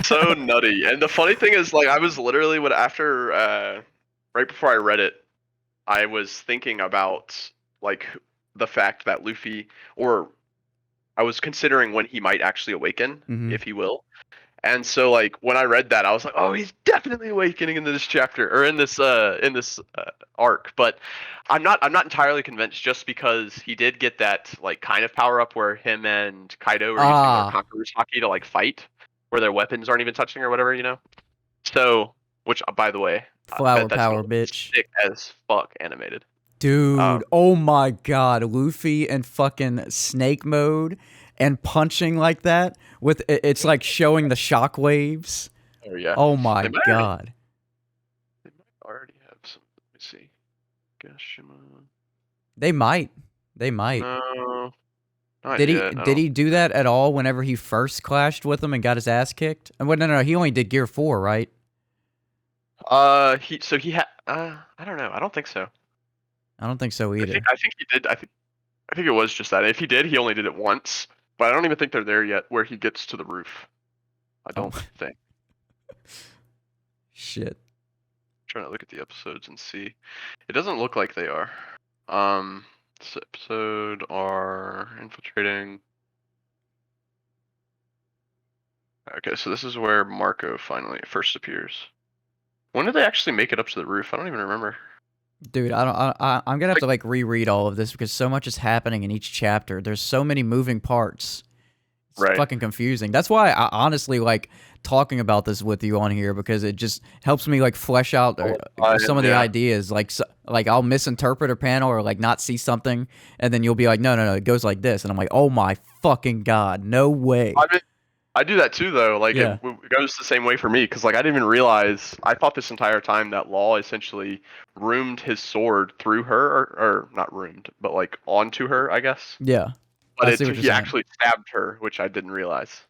So nutty. And the funny thing is, like, I was literally right before I read it, I was thinking about like the fact that Luffy, or I was considering when he might actually awaken, if he will. And so, like, when I read that, I was like, "Oh, he's definitely awakening in this chapter or in this arc." But I'm not entirely convinced, just because he did get that like kind of power up where him and Kaido are using their Conqueror's Haki to like fight, where their weapons aren't even touching or whatever, So, which by the way, flower power, bitch, sick as fuck animated. Dude, oh my god, Luffy in fucking snake mode and punching like that with it's like showing the shockwaves. Oh yeah. Oh my god. They might already have some. Let me see. Gashima. They might. No. Did he do that at all whenever he first clashed with him and got his ass kicked? And no, he only did Gear 4, right? I don't know. I don't think so. I don't think so either. I think he did. I think it was just that. If he did, he only did it once. But I don't even think they're there yet where he gets to the roof. I don't think. Shit. I'm trying to look at the episodes and see. It doesn't look like they are. This episode are infiltrating. Okay, so this is where Marco finally first appears. When did they actually make it up to the roof? I don't even remember. Dude, I'm gonna have to like reread all of this because so much is happening in each chapter. There's so many moving parts. It's fucking confusing. That's why I honestly like talking about this with you on here, because it just helps me like flesh out some of the ideas. Like I'll misinterpret a panel or like not see something, and then you'll be like, no, it goes like this, and I'm like, oh my fucking god, no way. I do that too, though. Like, it goes the same way for me, because like I didn't even realize. I thought this entire time that Law essentially roomed his sword through her, or not roomed, but like onto her, I guess. Yeah. But he actually stabbed her, which I didn't realize.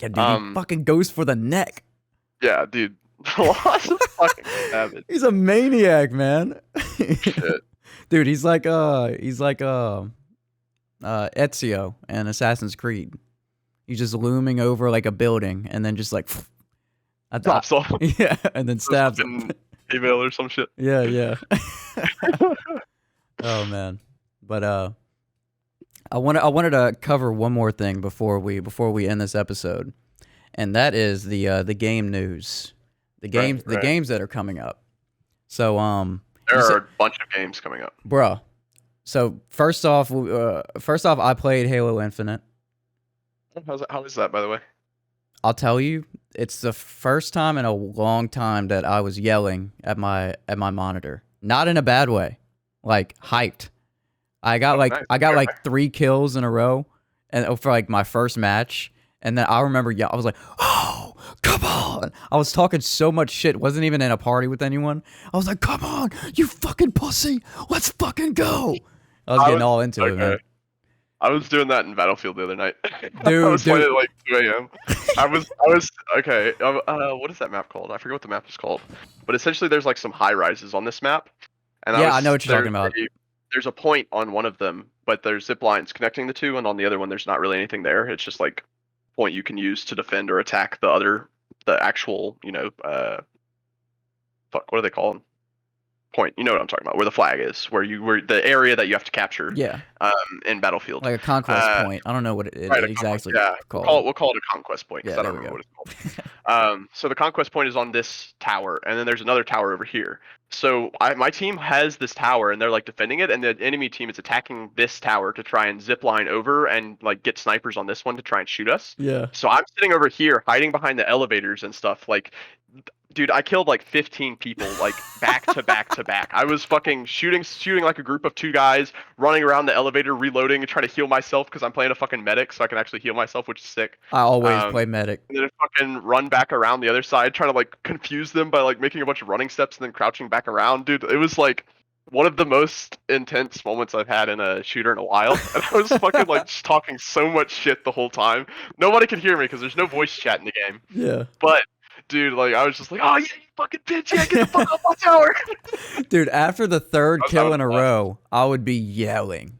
Yeah, dude, he fucking goes for the neck. Yeah, dude. Law's a fucking savage. He's a maniac, man. Shit. Dude, he's like Ezio in Assassin's Creed. He's just looming over like a building and then just like drops off. Yeah, and then stabs him. Email or some shit. Yeah. Oh man. But I wanted to cover one more thing before we end this episode. And that is the game news. The games that are coming up. So there are a bunch of games coming up. Bruh. So first off I played Halo Infinite. How is that, by the way? I'll tell you, it's the first time in a long time that I was yelling at my monitor. Not in a bad way. Like hyped. I got like 3 kills in a row and for like my first match, And then I remember, yeah, I was like, oh, come on. I was talking so much shit. Wasn't even in a party with anyone. I was like, come on, you fucking pussy. Let's fucking go. I was getting all into it, man. I was doing that in Battlefield the other night. I was Dude. playing at like 2 a.m. Okay. What is that map called? I forget what the map is called. But essentially, there's like some high rises on this map, and Yeah, I know what you're talking about. There's a point on one of them, but there's zip lines connecting the two, and on the other one, there's not really anything there. It's just like point you can use to defend or attack the actual, fuck, what are they called? Point. You know what I'm talking about? Where the flag is, where the area that you have to capture. Yeah. In Battlefield. Like a conquest point. I don't know what it Right, exactly called. We'll call it a conquest point because Yeah, I don't remember what it's called. So the conquest point is on this tower, and then there's another tower over here. So my team has this tower, and they're like defending it, and the enemy team is attacking this tower to try and zip line over and like get snipers on this one to try and shoot us. Yeah. So I'm sitting over here hiding behind the elevators and stuff. Like, dude, I killed like 15 people like back to back to back. I was fucking shooting like a group of 2 guys, running around the elevator, reloading and trying to heal myself because I'm playing a fucking medic, so I can actually heal myself, which is sick. I always play medic. And then fucking run back around the other side, trying to like confuse them by like making a bunch of running steps and then crouching back around. Dude, it was like one of the most intense moments I've had in a shooter in a while. And I was fucking like just talking so much shit the whole time. Nobody could hear me because there's no voice chat in the game. Yeah. But dude, like I was just like, oh yeah, you fucking bitch, yeah, get the fuck off my tower. Dude, after the 3rd kill in a row, I would be yelling.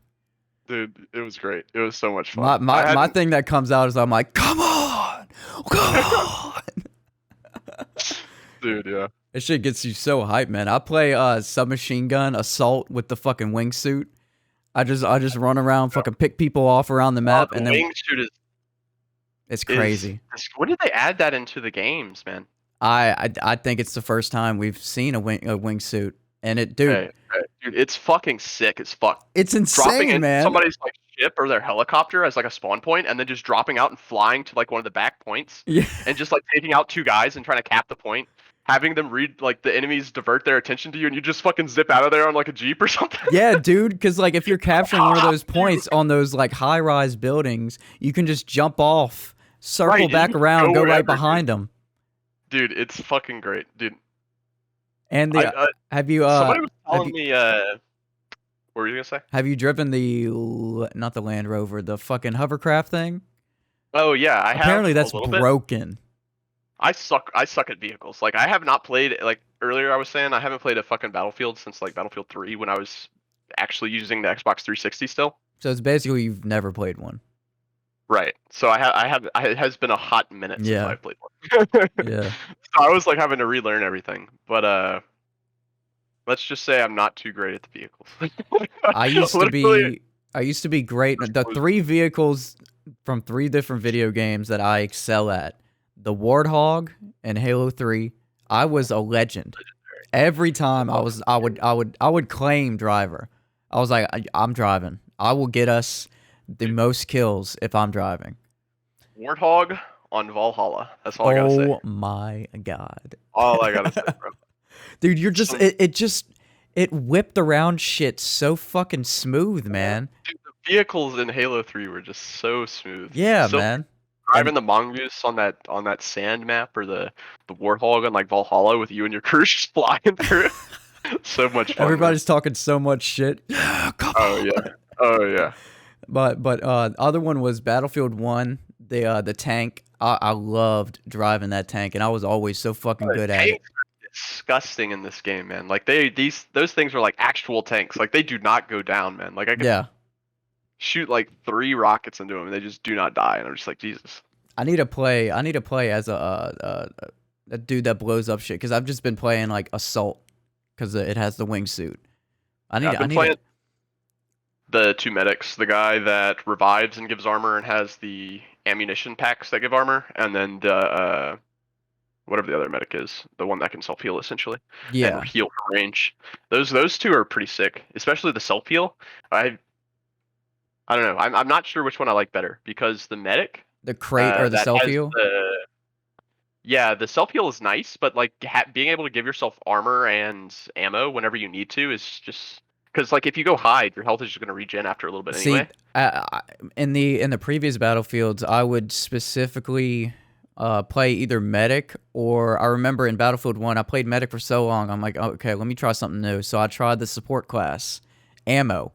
Dude, it was great. It was so much fun. My thing that comes out is I'm like, come on, come on. Dude, yeah. This shit gets you so hyped, man. I play submachine gun assault with the fucking wingsuit. I just run around, fucking pick people off around the map, The and then wingsuit is. It's crazy. When did they add that into the games, man? I think it's the first time we've seen a wingsuit, and it, dude, dude, it's fucking sick as fuck. It's insane, dropping in man. Somebody's like ship or their helicopter as like a spawn point, and then just dropping out and flying to like one of the back points, Yeah. and just like taking out 2 guys and trying to cap the point, having them read like the enemies divert their attention to you, and you just fucking zip out of there on like a jeep or something. Yeah, dude, because like if you're capturing one of those points on those like high-rise buildings, you can just jump off, circle back around, go right behind them. Dude, it's fucking great, dude. And the have you somebody was telling me what were you gonna say? Have you driven not the Land Rover, the fucking hovercraft thing? Oh yeah, I have. Apparently that's broken. I suck at vehicles. Like I have not played, like earlier I was saying, I haven't played a fucking Battlefield since like Battlefield 3 when I was actually using the Xbox 360 still. So it's basically you've never played one. Right. So it has been a hot minute since I've played one. Yeah. So I was like having to relearn everything. But let's just say I'm not too great at the vehicles. I used to be great. The 3 vehicles from 3 different video games that I excel at. The Warthog and Halo 3, I was a legend. Every time I would claim driver. I was like, I'm driving. I will get us the most kills if I'm driving. Warthog on Valhalla. That's all I gotta say. Oh my god. All I gotta say, bro. Dude, you're just it whipped around shit so fucking smooth, man. Dude, the vehicles in Halo 3 were just so smooth. Yeah, man. Driving the mongoose on that sand map, or the warthog on like Valhalla with you and your crew just flying through. So much fun. Everybody's talking so much shit. Yeah, come on. Oh yeah. But other one was Battlefield 1, the tank. I loved driving that tank, and I was always so fucking good at it. Disgusting in this game, man. Like those things are like actual tanks. Like they do not go down, man. Like I can shoot like 3 rockets into them and they just do not die, and I'm just like, Jesus. I need to play as a dude that blows up shit, because I've just been playing like assault because it has the wingsuit. I need playing the 2 medics, the guy that revives and gives armor and has the ammunition packs that give armor, and then the whatever the other medic is, the one that can self heal essentially. Yeah. And heal from range. Those 2 are pretty sick, especially the self heal. I don't know. I'm not sure which one I like better, because the medic, the crate or the self heal. Yeah, the self heal is nice, but like being able to give yourself armor and ammo whenever you need to is just Because like if you go hide, your health is just gonna regen after a little bit See, anyway. in the previous battlefields, I would specifically play either medic, or I remember in Battlefield 1, I played medic for so long. I'm like, okay, let me try something new. So I tried the support class, ammo.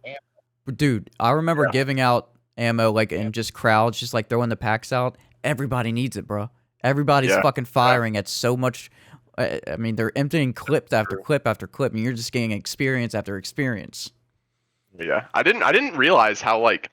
Dude, I remember Yeah. giving out ammo like in just crowds, just like throwing the packs out. Everybody needs it, bro. Everybody's Yeah. fucking firing at so much. I mean, they're emptying clip after True. clip after clip, and you're just getting experience after experience. Yeah. I didn't realize how like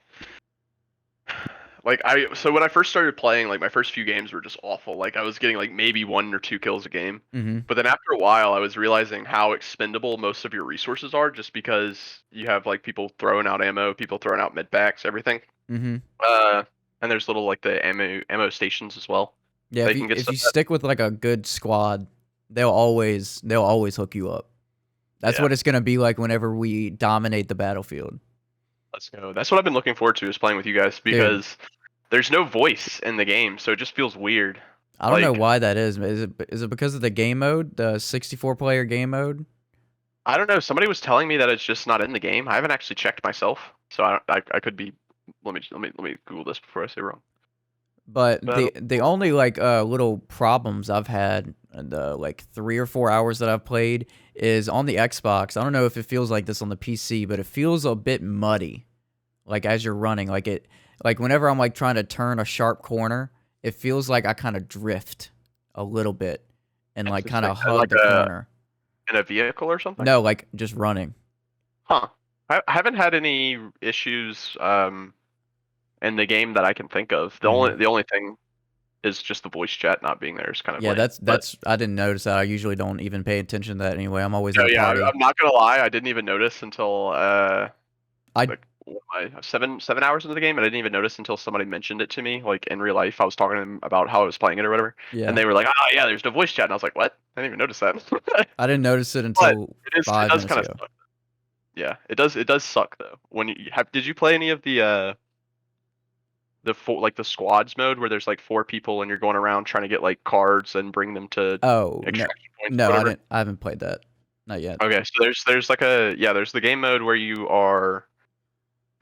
so when I first started playing, like my first few games were just awful. Like I was getting like maybe 1 or 2 kills a game. Mm-hmm. But then after a while, I was realizing how expendable most of your resources are, just because you have like people throwing out ammo, people throwing out med packs, everything. Mm-hmm. Uh, and there's little like the ammo stations as well. Yeah, They can get if stuff. you stick with like a good squad, they'll always hook you up. That's Yeah, what it's gonna be like whenever we dominate the battlefield, let's go. That's what I've been looking forward to, is playing with you guys, dude. because there's no voice in the game, so it just feels weird. I don't know Like why that is. Is it because of the game mode, the 64-player game mode? I don't know. Somebody was telling me that it's just not in the game. I haven't actually checked myself, so I could be. Let me Google this before I say wrong. But Battle. the only like little problems I've had in the like 3 or 4 hours that I've played is on the Xbox. I don't know if it feels like this on the PC, but it feels a bit muddy. Like as you're running, like whenever I'm like trying to turn a sharp corner, it feels like I kind of drift a little bit and like kind Interesting. of hug Like the corner. in a vehicle or something? No, like just running. Huh. I haven't had any issues in the game that I can think of. The Hmm. only thing is just the voice chat not being there is kind of Yeah, lame. But that's I didn't notice that. I usually don't even pay attention to that anyway. I'm always in no, a yeah, party. I'm not gonna lie. I didn't even notice until I like what am I, 7 hours into the game, and I didn't even notice until somebody mentioned it to me, like in real life. I was talking to them about how I was playing it or whatever, and yeah. they were like, "Oh yeah, there's no voice chat," and I was like, "What? I didn't even notice that." I didn't notice it But until it five does minutes kind of ago. suck. Yeah, it does suck though. When you have did you play any of the four, like the squads mode, where there's like 4 people and you're going around trying to get like cards and bring them to Oh, no. extraction points or No, whatever? I haven't played that. Not yet. Okay, so there's like there's the game mode where you are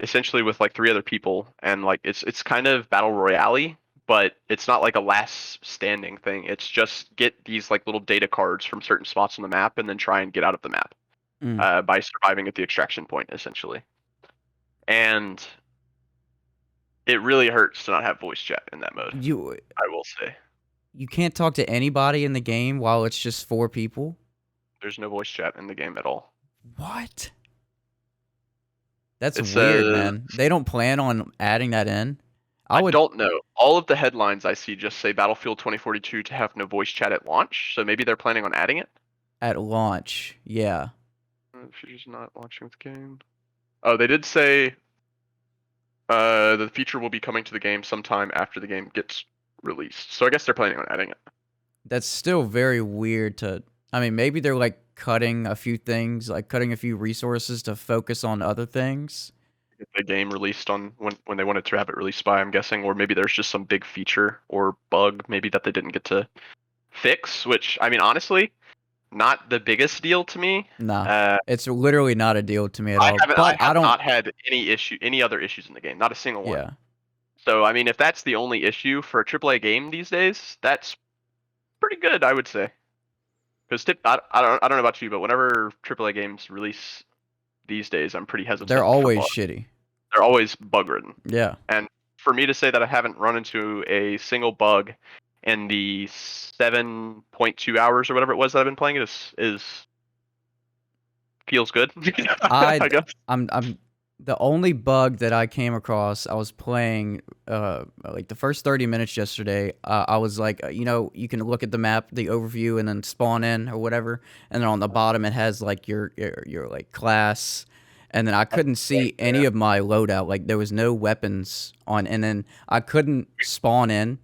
essentially with like 3 other people, and like it's kind of battle royale, but it's not like a last standing thing. It's just get these like little data cards from certain spots on the map and then try and get out of the map Mm. by surviving at the extraction point essentially. And it really hurts to not have voice chat in that mode, You I will say. you can't talk to anybody in the game while it's just 4 people? There's no voice chat in the game at all. What? That's It weird, says man. They don't plan on adding that in? I I would don't know. All of the headlines I see just say Battlefield 2042 to have no voice chat at launch, so maybe they're planning on adding it. at launch. Yeah. She's not launching the game. Oh, they did say the feature will be coming to the game sometime after the game gets released. So I guess they're planning on adding it. That's still very weird to I mean, maybe they're like cutting a few things, like cutting a few resources to focus on other things. Get the game released on when they wanted to have it released by, I'm guessing, or maybe there's just some big feature or bug maybe that they didn't get to fix, which I mean honestly, not the biggest deal to me. Nah. It's literally not a deal to me at I all. haven't I But I have don't not had any other issues in the game, not a single one. yeah. So I mean, if that's the only issue for a AAA game these days, that's pretty good, I would say. Because I don't know about you, but whenever AAA games release these days, I'm pretty hesitant They're for always bugs. shitty. They're always bug ridden, Yeah. and for me to say that I haven't run into a single bug in the 7.2 hours or whatever it was that I've been playing it is feels good. I I guess. I'm the only bug that I came across. I was playing like the first 30 minutes yesterday. I was like, you can look at the map, the overview, and then spawn in or whatever. And then on the bottom, it has like your like class. And then I couldn't see any of my loadout. Like there was no weapons on, and then I couldn't spawn in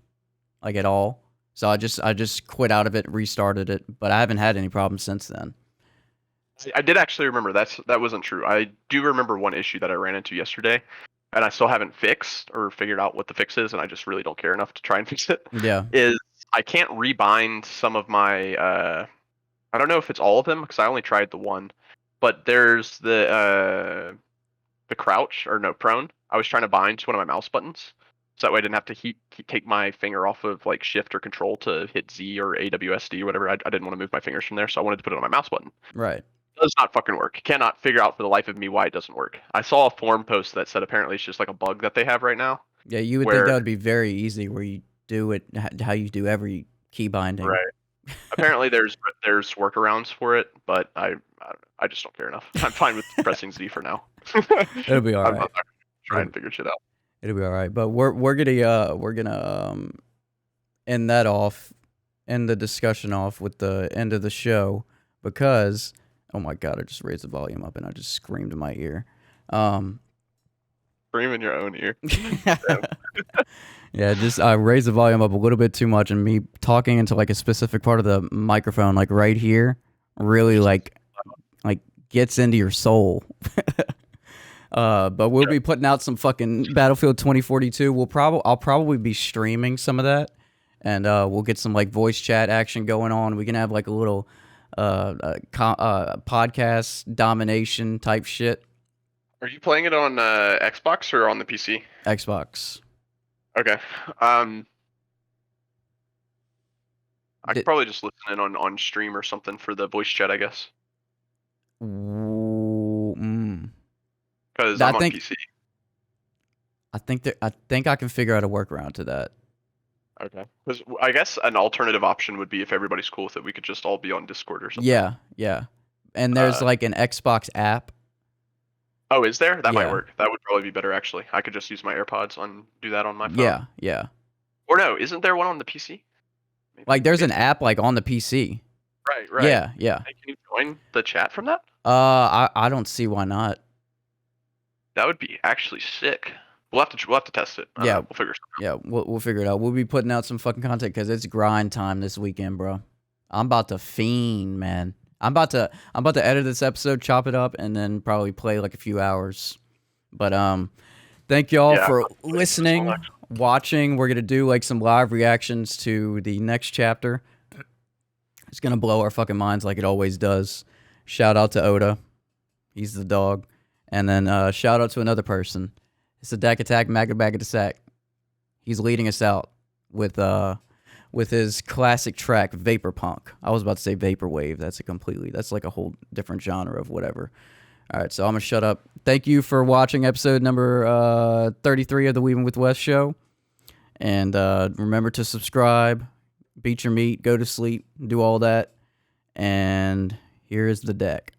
like at all. So I just quit out of it, restarted it. But I haven't had any problems since then. I did actually remember that wasn't true. I do remember one issue that I ran into yesterday, and I still haven't fixed or figured out what the fix is, and I just really don't care enough to try and fix it. Yeah. Is I can't rebind some of my I don't know if it's all of them because I only tried the one, but there's the crouch, or no, prone. I was trying to bind to one of my mouse buttons, so that way I didn't have to take my finger off of like shift or control to hit Z or AWSD, whatever. I didn't want to move my fingers from there, so I wanted to put it on my mouse button. Right. It does not fucking work. Cannot figure out for the life of me why it doesn't work. I saw a forum post that said apparently it's just like a bug that they have right now. Yeah, you would think that would be very easy, where you do it how you do every key binding. Right. Apparently there's workarounds for it, but I just don't care enough. I'm fine with pressing Z for now. It'll be all I'm right. not trying to figure shit out. It'll be all right. But we're gonna end that off, end the discussion off with the end of the show, because oh my god, I just raised the volume up and I just screamed in my ear. Scream in your own ear. Yeah, just I raised the volume up a little bit too much, and me talking into like a specific part of the microphone, like right here, really like gets into your soul. But we'll be putting out some fucking Battlefield 2042. I'll probably be streaming some of that, and we'll get some like voice chat action going on. We can have like a little podcast domination type shit. Are you playing it on Xbox or on the PC? Xbox. Okay. I could probably just listen in on stream or something for the voice chat, I guess. Because I'm on PC. I think I can figure out a workaround to that. Okay. Because I guess an alternative option would be if everybody's cool with it, we could just all be on Discord or something. Yeah, yeah. And there's like an Xbox app. Oh, is there? That might work. That would probably be better, actually. I could just use my AirPods and do that on my phone. Yeah, yeah. Or no, isn't there one on the PC? Maybe. Like there's an app like on the PC. Right, right. Yeah, yeah. Hey, can you join the chat from that? I don't see why not. That would be actually sick. We'll have to test it. Yeah, we'll figure something out. Yeah, we'll figure it out. We'll be putting out some fucking content because it's grind time this weekend, bro. I'm about to fiend, man. I'm about to edit this episode, chop it up, and then probably play like a few hours. But thank y'all for listening, watching. We're gonna do like some live reactions to the next chapter. It's gonna blow our fucking minds like it always does. Shout out to Oda, he's the dog, and then shout out to another person. It's the Deck Attack Magga Bag of the Sack. He's leading us out with his classic track Vapor Punk. I was about to say Vaporwave. That's like a whole different genre of whatever. All right, so I'm gonna shut up. Thank you for watching episode number 33 of the Weebing with Wes show, and remember to subscribe, beat your meat, go to sleep, do all that, and here is the deck.